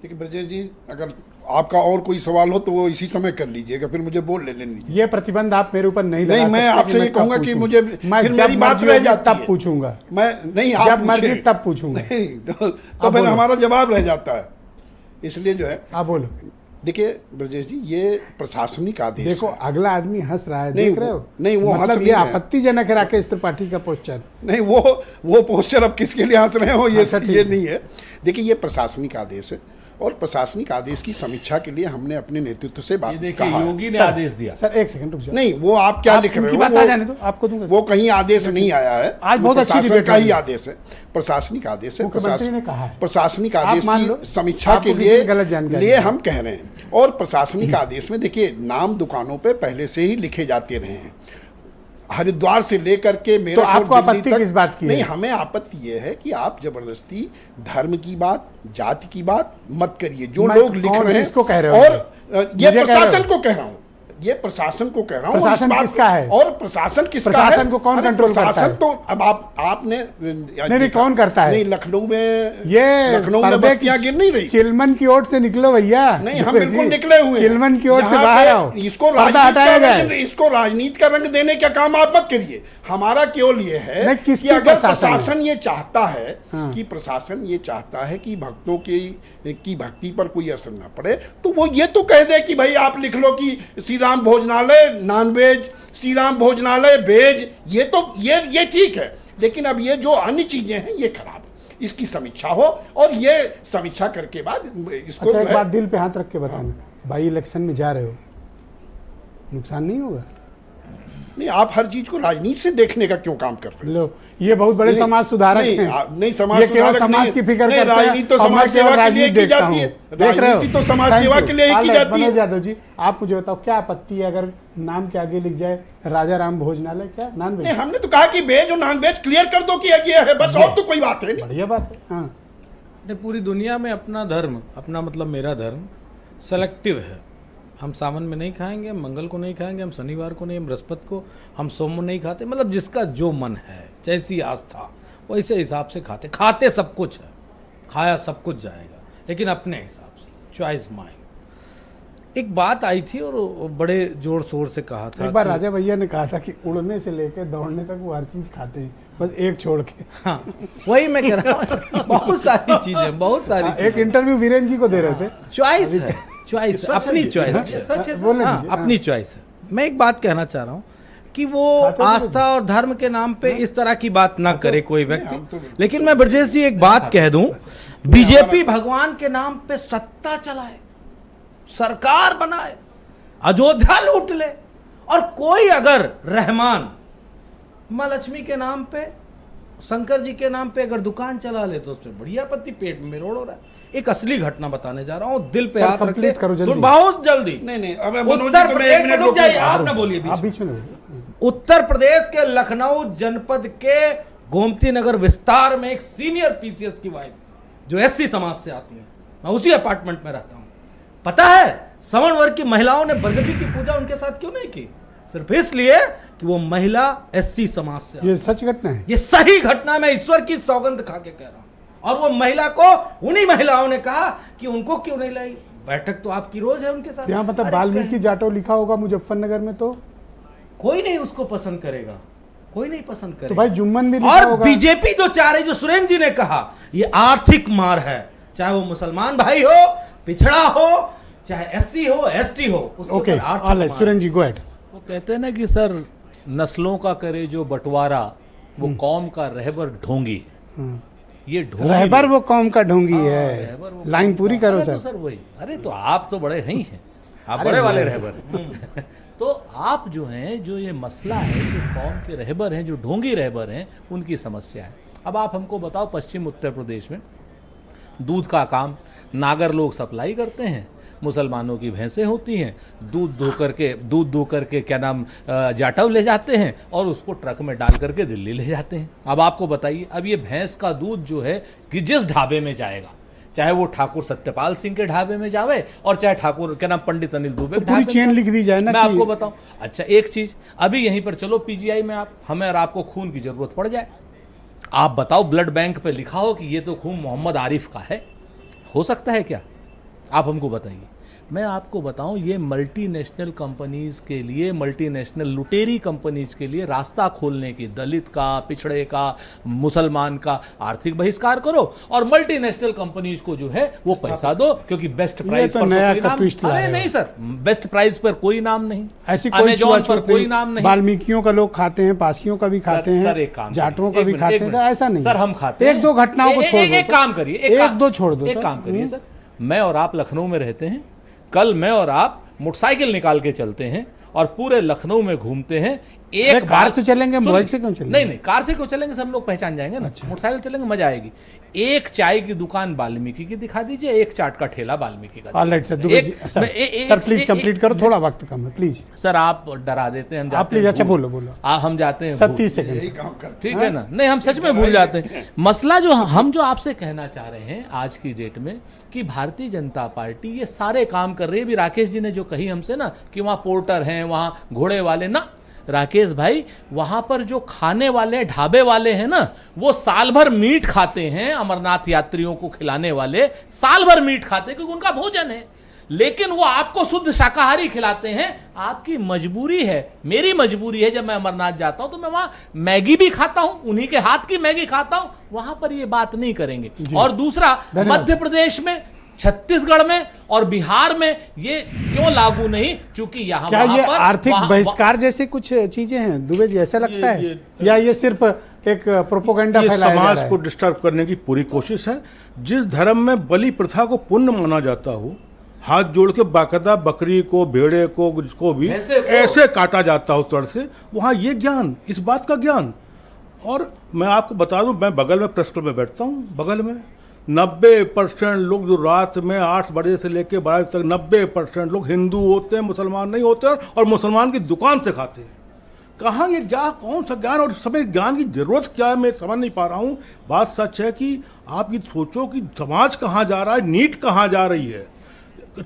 H: देखिए ब्रजेश जी, अगर आपका और कोई सवाल हो तो वो इसी समय कर लीजिएगा, फिर मुझे बोल लेने दीजिए।
A: ये प्रतिबंध आप मेरे ऊपर नहीं लगा
H: नहीं, मैं
A: सकते
H: आपसे ये
A: मैं कब
H: कहूंगा कि
A: पूछूं।
H: मुझे
A: मैं
H: फिर
A: जब
H: मेरी बात
A: मर्जी
H: रह
A: होगी
H: जाती
A: तब
H: है।
A: पूछूंगा।
H: मैं नहीं, आप
A: जब मर्जी
H: पूछें।
A: तब पूछूंगा।
H: नहीं, तो
A: आप
H: फिर
A: बोलो।
H: हमारा जवाब रह जाता है, इसलिए जो है।
A: आप बोलो।
H: देखिए ब्रजेश जी, ये प्रशासनिक आदेश
A: देखो
H: है।
A: अगला आदमी हंस रहा है,
H: नहीं,
A: देख रहे हो?
H: नहीं, वो हंस
A: मतलब
H: नहीं
A: ये
H: रहे हैं।
A: आपत्तिजनक है राकेश त्रिपाठी का पोस्टर।
H: नहीं, वो पोस्टर अब किसके लिए हंस रहे हो, ये
A: अच्छा, ठीक
H: ये
A: है।
H: नहीं है। देखिए ये प्रशासनिक आदेश है, और प्रशासनिक आदेश की समीक्षा के लिए हमने अपने नेतृत्व से बात
J: देखिए
H: कहा है।
J: योगी ने
A: सर,
J: आदेश दिया।
A: सर एक सेकंड रुक जाओ।
H: नहीं, वो आप क्या लिख रहे
A: उनकी
H: हो,
A: बात आ जाने दो, आपको दूंगा।
H: वो कहीं आदेश नहीं आया है।
A: आज
H: वो
A: बहुत अच्छी
H: प्रशासन
A: डिबेट
H: का ही
A: हुई।
H: आदेश है, प्रशासनिक आदेश है।
A: मुख्यमंत्री ने कहा है।
H: प्रशासनिक
A: आप
H: आदेश
A: मान लो,
H: की समीक्षा
A: आपको
H: के
A: किसी ने
H: लिए
A: गलत जानकारी
H: लिए
A: दी।
H: हम कह रहे हैं। और प्रशासनिक आदेश में देखिए नाम दुकानों पे पहले से ही लिखे जाते रहे हैं, हरिद्वार से लेकर के मेरठ
A: तो
H: और
A: आपको
H: दिल्ली
A: आपत्ति
H: तक।
A: किस बात की है?
H: नहीं, हमें आपत्ति ये है कि आप जबरदस्ती धर्म की बात, जाति की बात मत करिए। जो
A: मैं
H: लोग लिख
A: कौन-
H: रहे हैं,
A: किसको कह रहे हो?
H: और
A: मुझे
H: ये
A: कह रहे
H: प्रशासन
A: हो?
H: को कह रहा हूँ, ये प्रशासन को कह रहा हूँ।
A: प्रशासन
H: और इस बात-
A: किसका है?
H: और प्रशासन किसका है?
A: प्रशासन को कौन
H: अरे
A: कंट्रोल करता
H: प्रशासन
A: है?
H: तो अब आपने
A: नहीं, कौन करता है?
H: नहीं, लखनऊ में
A: ये
H: लखनऊ में
A: पर्दे
H: बस्तियां
A: की
H: गिर नहीं रही।
A: चिलमन की ओर से निकलो भैया।
H: नहीं, हम
A: जी,
H: बिल्कुल निकले हुए हैं।
A: चिलमन की ओर से
H: यहाँ
A: बाहर
H: पे
A: आओ,
H: इसको
A: पर्दा
H: राजनीति
A: हटाया
H: का रंग-
A: जाए।
H: इसको राजनीति का रंग देने का काम आप मत करिए। हमारा केवल ये है
A: नहीं,
H: कि
A: किसकी
H: अगर
A: प्रशासन है?
H: प्रशासन ये चाहता है
A: हाँ।
H: कि प्रशासन ये चाहता है कि भक्तों की भक्ति पर कोई असर ना पड़े, तो वो ये तो कह दे कि भाई आप लिख लो कि श्री राम भोजनालय नॉन वेज, श्री राम भोजनालय वेज, ये तो ये ठीक है। लेकिन अब ये जो अन्य चीजें हैं ये खराब है, इसकी समीक्षा हो, और ये समीक्षा करके बाद इसको
A: अच्छा,
H: जो
A: एक
H: है-
A: बात दिल पे हाथ रख के बताना, भाई इलेक्शन में जा रहे हो, नुकसान नहीं होगा?
H: नहीं, आप हर चीज को राजनीति से देखने का क्यों काम कर रहे हो?
A: लो, ये बहुत बड़े
H: नहीं,
A: समाज सुधारक
H: नहीं,
A: हैं।
H: नहीं, समाज
A: ये केवल
H: सुधारक
A: समाज
H: नहीं,
A: की फिक्र
H: नहीं,
A: करते हैं।
H: राजनीति तो
A: और मैं
H: समाज
A: केवल
H: सेवा के लिए
A: राजनीति
H: की
A: देखता
H: जाती
A: हूँ।
H: है।
A: देख रहे हो?
H: राजनीति तो समाज
A: Thank
H: सेवा
A: you।
H: के लिए ही की
A: All right,
H: जाती है।
A: मनोज यादव जी, आप मुझे बताओ क्या आपत्ति है अगर नाम के आगे लिख जाए राजा राम भोजनालय, क्या नॉन
H: नहीं,
A: वेज?
H: हमने तो कहा कि वेज और नॉन वेज क्लियर कर दो कि ये है, बस, और तो कोई बात है नहीं।
A: बढ़िया बात है। हाँ,
I: नहीं, पूरी दुनिया में अपना धर्म, अपना मतलब मेरा धर्म सेलेक्टिव है। हम सावन में नहीं खाएंगे, हम मंगल को नहीं खाएंगे, हम शनिवार को नहीं, हम बृहस्पति को, हम सोम नहीं खाते। मतलब जिसका जो मन है, जैसी आस्था, वैसे हिसाब से खाते सब कुछ है, खाया सब कुछ जाएगा, लेकिन अपने हिसाब से, चॉइस माइंड। एक बात आई थी और बड़े जोर शोर से कहा था
A: एक बार
I: कि-
A: राजा भैया ने कहा था कि उड़ने से लेकर दौड़ने तक वो हर चीज खाते हैं, बस एक छोड़ के।
I: हाँ, वही मैं कह रहा हूँ। बहुत सारी चीजें, बहुत सारी
A: हाँ, एक इंटरव्यू वीरेन जी को दे रहे थे।
I: चॉइस है, चॉइस अपनी चॉइस है,
A: बोलने
I: हाँ,
A: दीजिए,
I: अपनी चॉइस है। मैं एक बात कहना चाह रहा हूँ कि वो आस्था और धर्म के नाम पे इस तरह की बात ना करे कोई व्यक्ति। लेकिन मैं ब्रजेश जी एक बात कह दूं, बीजेपी भगवान के नाम पे सत्ता चलाए, सरकार बनाए, अयोध्या लूट ले, और कोई अगर रहमान माँ लक्ष्मी के नाम पे, शंकर जी के नाम पे अगर दुकान चला ले तो उसमें बड़ी आपत्ति, पेट में रोड़ हो रहा है। एक असली घटना बताने जा रहा हूं, दिल पे
A: सर,
I: हाथ रख के
A: कंप्लीट करो जल्दी।
I: सुन, बहुत जल्दी।
H: नहीं, अब मनोज जी
I: उत्तर
H: को मैं एक
I: प्रदेश
H: मिनट
I: में, रुक जाइए,
H: रोकूंगा।
I: आप ना बोलिए बीच
A: आप
I: में।
A: बीच में नहीं।
I: उत्तर प्रदेश के लखनऊ जनपद के गोमती नगर विस्तार में एक सीनियर पीसीएस की वाइफ जो एससी समाज से आती है, मैं उसी अपार्टमेंट में रहता हूं। पता है सवर्ण वर्ग की महिलाओं ने बरगदी की पूजा उनके साथ क्यों नहीं की? सिर्फ इसलिए कि वो महिला एससी समाज से आती है।
A: ये सच घटना है।
I: ये सही घटना, मैं ईश्वर की सौगंध खा के कह रहा हूं। और वो महिला को, उन्हीं महिलाओं ने कहा कि उनको क्यों नहीं लाई, बैठक तो आपकी रोज है उनके साथ।
A: यहाँ मतलब
I: अरे
A: वाल्मीकि जाटो लिखा होगा मुजफ्फरनगर में, तो
I: कोई नहीं उसको पसंद करेगा, कोई नहीं पसंद करेगा।
A: तो भाई जुम्मन भी लिखा
I: और
A: होगा।
I: बीजेपी जो चाह रही, जो सुरेंद्र जी ने कहा, ये आर्थिक मार है, चाहे वो मुसलमान भाई हो, पिछड़ा हो, चाहे एससी हो, एसटी हो, उसके
A: ओके,
I: ऊपर आर्थिक
A: ऑलराइट,
I: मार।
A: सुरेंद्र जी गो अहेड।
J: वो कहते हैं ना कि सर, नस्लों का करे जो बंटवारा, वो कौम का रहबर ढोंगी। ये ढोंगी
A: रहबर वो कौम का ढोंगी
J: रहबर
A: है।
J: वो
A: लाइन पूरी करो
J: अरे तो
A: सर।
J: सर वही, अरे तो आप तो बड़े ही हैं, आप
A: अरे
J: बड़े वाले
A: मैं-
J: रहबर। तो आप जो हैं, जो ये मसला है, जो कौम के रहबर हैं, जो ढोंगी रहबर हैं, उनकी समस्या है। अब आप हमको बताओ, पश्चिम उत्तर प्रदेश में दूध का काम नागर लोग सप्लाई करते हैं, मुसलमानों की भैंसें होती हैं, दूध दो करके क्या नाम जाटव ले जाते हैं और उसको ट्रक में डाल करके दिल्ली ले जाते हैं। अब आपको बताइए, अब ये भैंस का दूध जो है कि जिस ढाबे में जाएगा, चाहे वो ठाकुर सत्यपाल सिंह के ढाबे में जावे और चाहे ठाकुर क्या नाम पंडित अनिल दुबे के
A: पूरी
J: ढाबे में
A: चेन
J: जावे।
A: लिख दी जाए ना
J: मैं
A: कि-
J: आपको बताऊं, अच्छा एक चीज, अभी यहीं पर चलो पीजीआई में आप, हमें और आपको खून की जरूरत पड़ जाए, आप बताओ ब्लड बैंक पे लिखा हो कि ये तो खून मोहम्मद आरिफ का है, हो सकता है क्या? आप हमको बताइए। मैं आपको बताऊं, ये मल्टीनेशनल कंपनीज के लिए, मल्टीनेशनल लुटेरी कंपनीज के लिए रास्ता खोलने की, दलित का, पिछड़े का, मुसलमान का आर्थिक बहिष्कार करो और मल्टीनेशनल कंपनीज को जो है वो पैसा दो, क्योंकि बेस्ट प्राइस
A: तो
J: पर
A: नया
J: कोई नाम,
A: ट्विस्ट ला
J: अरे
A: रहे
J: नहीं
A: हो।
J: सर, बेस्ट प्राइस पर कोई नाम नहीं,
A: ऐसी कोई
J: अमेज़न पर
A: छुआछूत
J: कोई
A: नहीं,
J: नाम नहीं।
A: वाल्मीकियों का लोग खाते हैं, पासियों का भी खाते हैं,
J: सर एक काम
A: जाटों का
J: करिए,
A: भी
J: एक
A: खाते
J: मिनट,
A: हैं,
J: एक
A: सर
J: मिनट।
A: ऐसा नहीं।
J: सर हम खाते हैं,
A: एक दो घटनाओं को छोड़ दो,
J: एक काम करिए,
A: एक दो छोड़ दो,
J: एक काम करिए सर, मैं और आप लखनऊ में रहते हैं, कल मैं और आप मोटरसाइकिल निकाल के चलते हैं और पूरे लखनऊ में घूमते हैं, एक
A: कार से चलेंगे, बाइक से क्यों चलेंगे?
J: नहीं नहीं, कार से क्यों चलेंगे, सब लोग पहचान जाएंगे ना। मोटरसाइकिल चलेंगे, मजा आएगी। एक चाय की दुकान वाल्मीकि की दिखा दीजिए, एक चाट का ठेला वाल्मीकि का।
A: Alright sir, Dubey ji, sir please complete करो, थोड़ा वक्त कम है प्लीज।
J: सर आप डरा देते हैं, हम
A: आप प्लीज, अच्छा बोलो बोलो,
J: हम जाते हैं
A: 30 सेकंड,
J: ठीक है ना। नहीं, हम सच में भूल जाते हैं। मसला जो हम जो आपसे कहना चाह रहे हैं आज की डेट में कि भारतीय जनता पार्टी ये सारे काम कर रही है। भी राकेश जी ने जो कही हमसे ना कि वहाँ पोर्टर हैं, वहाँ घोड़े वाले, ना राकेश भाई, वहां पर जो खाने वाले ढाबे वाले हैं ना, वो साल भर मीट खाते हैं, अमरनाथ यात्रियों को खिलाने वाले साल भर मीट खाते हैं क्योंकि उनका भोजन है, लेकिन वो आपको शुद्ध शाकाहारी खिलाते हैं। आपकी मजबूरी है, मेरी मजबूरी है, जब मैं अमरनाथ जाता हूं तो मैं वहां मैगी भी खाता हूं, उन्हीं के हाथ की मैगी खाता हूं, वहां पर ये बात नहीं करेंगे। और दूसरा, मध्य प्रदेश में, छत्तीसगढ़ में और बिहार में ये क्यों लागू नहीं, क्योंकि यहाँ
A: क्या ये आर्थिक बहिष्कार जैसे कुछ चीजें हैं दुबे जी, ऐसा लगता है, या ये सिर्फ एक प्रोपोगंडा फैलाया जा रहा है?
L: समाज को डिस्टर्ब करने की पूरी कोशिश है। जिस धर्म में बलि प्रथा को पुण्य माना जाता हो, हाथ जोड़ के बाकायदा बकरी को, भेड़े को, जिसको भी ऐसे काटा जाता हो तड़ से, वहाँ ये ज्ञान, इस बात का ज्ञान। और मैं आपको बता दूं, मैं बगल में प्रेस क्लब में बैठता हूँ, बगल में 90% लोग जो रात में 8 बजे से लेकर 12 तक 90% लोग हिंदू होते हैं, मुसलमान नहीं होते, और मुसलमान की दुकान से खाते हैं। कहाँ ये क्या, कौन सा ज्ञान, और समय ज्ञान की जरूरत क्या है, मैं समझ नहीं पा रहा हूँ। बात सच है कि आप ये सोचो कि समाज कहाँ जा रहा है, नीट कहाँ जा रही है,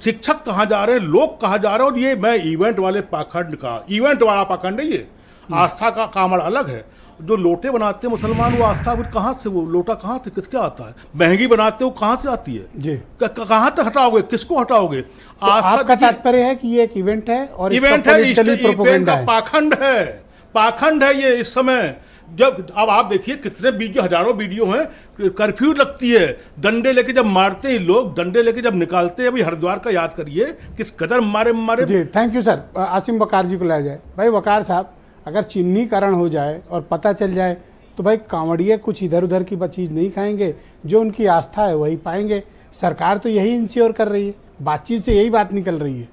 L: शिक्षक कहाँ जा रहे हैं, लोग कहाँ जा रहे हैं। और ये मैं इवेंट वाले पाखंड का, इवेंट वाला पाखंड है ये, आस्था का कामड़ अलग है। जो लोटे बनाते हैं मुसलमान, वो आस्था फिर कहाँ से, वो लोटा कहाँ से, किसके आता है? महंगी बनाते हो, कहाँ से आती है जी? कहाँ तक हटाओगे, किसको हटाओगे?
A: तो आपका तात्पर्य है कि ये एक इवेंट है और
L: इवेंट है, इवेंट का पाखंड है, पाखंड है ये इस समय। जब अब आप देखिए कितने वीडियो, हजारों वीडियो हैं, कर्फ्यू लगती है, डंडे लेके जब मारते हैं लोग, डंडे लेके जब निकालते हैं, अभी हरिद्वार का याद करिए किस कदर मारे
A: जी। Thank you sir. Asim Waqar ji को लाया जाए। भाई वकार साहब, अगर चिन्हीकरण हो जाए और पता चल जाए तो भाई कांवड़िए कुछ इधर उधर की चीज़ नहीं खाएंगे, जो उनकी आस्था है वही पाएंगे। सरकार तो यही इंश्योर कर रही है, बातचीत से यही बात निकल रही है।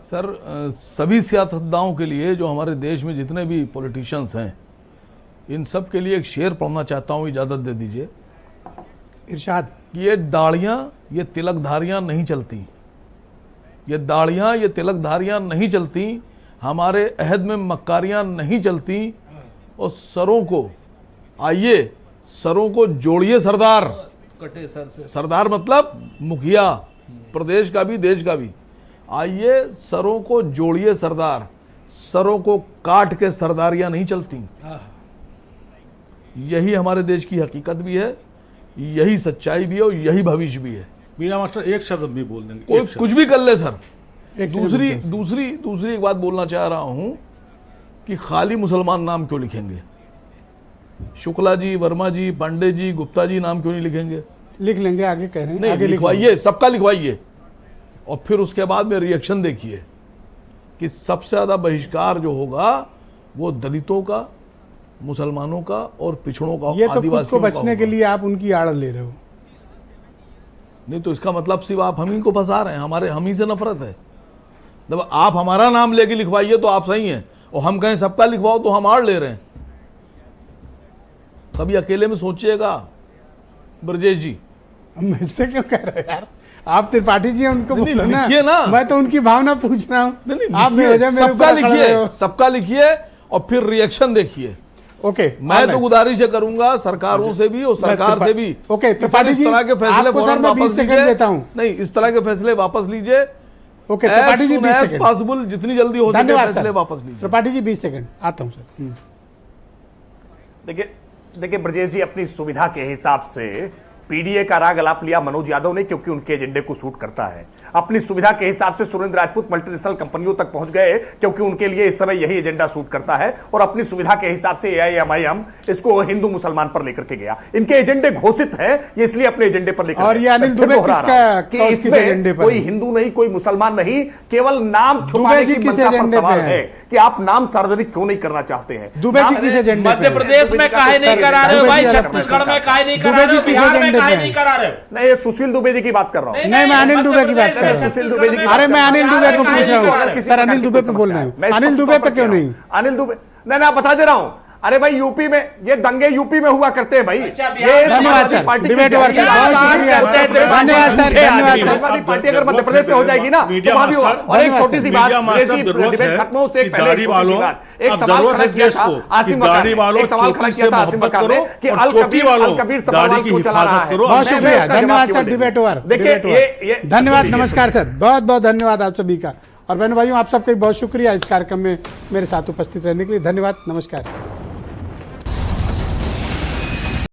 K: सर सभी सियासतदानों के लिए, जो हमारे देश में जितने भी पॉलिटिशियंस हैं, इन सब के लिए एक शेर पढ़ना चाहता हूँ, इजाज़त दे दीजिए।
A: इरशाद।
K: ये दाढ़ियाँ, ये तिलकधारियाँ नहीं चलती, ये दाढ़ियाँ, ये तिलकधारियाँ नहीं चलती, हमारे अहद में मक्कारियाँ नहीं चलती, और सरों को, आइए सरों को जोड़िए सरदार,
J: कटे सर से,
K: सरदार मतलब मुखिया, प्रदेश का भी देश का भी, आइए सरों को जोड़िए सरदार, सरों को काट के सरदारियाँ नहीं चलती। यही हमारे देश की हकीकत भी है, यही सच्चाई भी है और यही भविष्य भी है।
L: मीरा मास्टर एक शब्द भी बोल देंगे,
K: कोई कुछ भी कर ले सर। दूसरी एक बात बोलना चाह रहा हूं कि खाली मुसलमान नाम क्यों लिखेंगे? शुक्ला जी, वर्मा जी, पांडे जी, गुप्ता जी नाम क्यों नहीं लिखेंगे?
A: लिख लेंगे, आगे कह रहे हैं,
K: नहीं लिखवाइए, सबका लिखवाइए, और फिर उसके बाद में रिएक्शन देखिए कि सबसे ज्यादा बहिष्कार जो होगा वो दलितों का, मुसलमानों का और पिछड़ों का,
A: ये तो खुद को बचने के लिए आप उनकी आड़ ले रहे हो।
K: नहीं तो इसका मतलब सिर्फ आप हम ही को फंसा रहे हैं, हमारे हम ही से नफरत है। जब आप हमारा नाम लेके लिखवाइए तो आप सही हैं, और हम कहें सबका लिखवाओ तो हम आड़ ले रहे हैं। कभी अकेले में सोचिएगा ब्रजेश जी।
A: मुझसे क्यों कह रहे हो यार, आप त्रिपाठी जी उनको
K: बोलो ना,
A: मैं तो उनकी भावना पूछ रहा हूँ। आप
K: सबका लिखिए, सबका लिखिए और फिर रिएक्शन देखिए।
A: ओके,
K: मैं तो गुजारिश करूंगा सरकारों से भी और सरकार से भी,
A: ओके त्रिपाठी जी,
K: इस तरह के फैसले फौरन वापस लीजिए। नहीं, इस तरह के फैसले वापस लीजिए।
A: Okay Tripathi ji, 20 second
K: possible, जितनी जल्दी हो सके फैसले वापस लीजिए।
A: त्रिपाठी जी 20 सेकंड, आता हूं सर।
G: देखिए ब्रजेश जी, अपनी सुविधा के हिसाब से पीडीए का राग अलाप लिया मनोज यादव ने, क्योंकि उनके एजेंडे को सूट करता है। अपनी सुविधा के हिसाब से सुरेंद्र राजपूत मल्टीनेशनल कंपनियों तक पहुंच गए, क्योंकि उनके लिए इस समय यही एजेंडा सूट करता है, और अपनी सुविधा के हिसाब से AIMIM इसको हिंदू मुसलमान पर लेकर के गया। इनके एजेंडे घोषित है, ये इसलिए अपने एजेंडे पर लेकर,
A: और ये अनिल दुबे किस एजेंडे पर?
G: कोई हिंदू नहीं, कोई मुसलमान नहीं, केवल नाम छुपाने की मंशा पर सवाल है कि आप नाम सार्वजनिक क्यों नहीं करना चाहते हैं।
A: दुबे जी किस एजेंडे पे?
J: मध्य प्रदेश में काहे नहीं करा रहे हो भाई, छत्तीसगढ़ में काहे नहीं करा रहे हो, बिहार में काहे नहीं करा रहे हो?
G: नहीं, ये सुशील दुबे जी की बात कर रहा हूं।
A: नहीं, मैं अनिल दुबे की बात कर रहा हूं।
G: सुशील दुबे जी की,
A: अरे मैं अनिल दुबे को पूछ रहा हूँ सर, अनिल दुबे पे बोल रहे हैं, अनिल दुबे पे क्यों नहीं?
G: अनिल दुबे, नहीं बता दे रहा हूं। अरे भाई यूपी में ये दंगे यूपी में हुआ करते हैं भाई। ये
A: धन्यवाद सर, डिबेट ओवर सर, बहुत शुक्रिया, धन्यवाद सर, धन्यवाद सर।
G: समाजवादी पार्टी अगर मध्य प्रदेश में हो जाएगी ना तो वहां भी होगा। और एक छोटी सी बात, डिबेट खत्म हो उससे पहले एक सवाल खड़ा किया था आसिम बकर, एक सवाल खड़ा किया था आसिम बकर ने कि अल कबीर सवाल को चला रहा है।
A: बहुत शुक्रिया, धन्यवाद सर, डिबेट ओवर। देखिए, धन्यवाद, नमस्कार सर, बहुत बहुत धन्यवाद आप सभी का। और बहनों भाइयों, आप सबका बहुत शुक्रिया इस कार्यक्रम में मेरे साथ उपस्थित रहने के लिए। धन्यवाद, नमस्कार।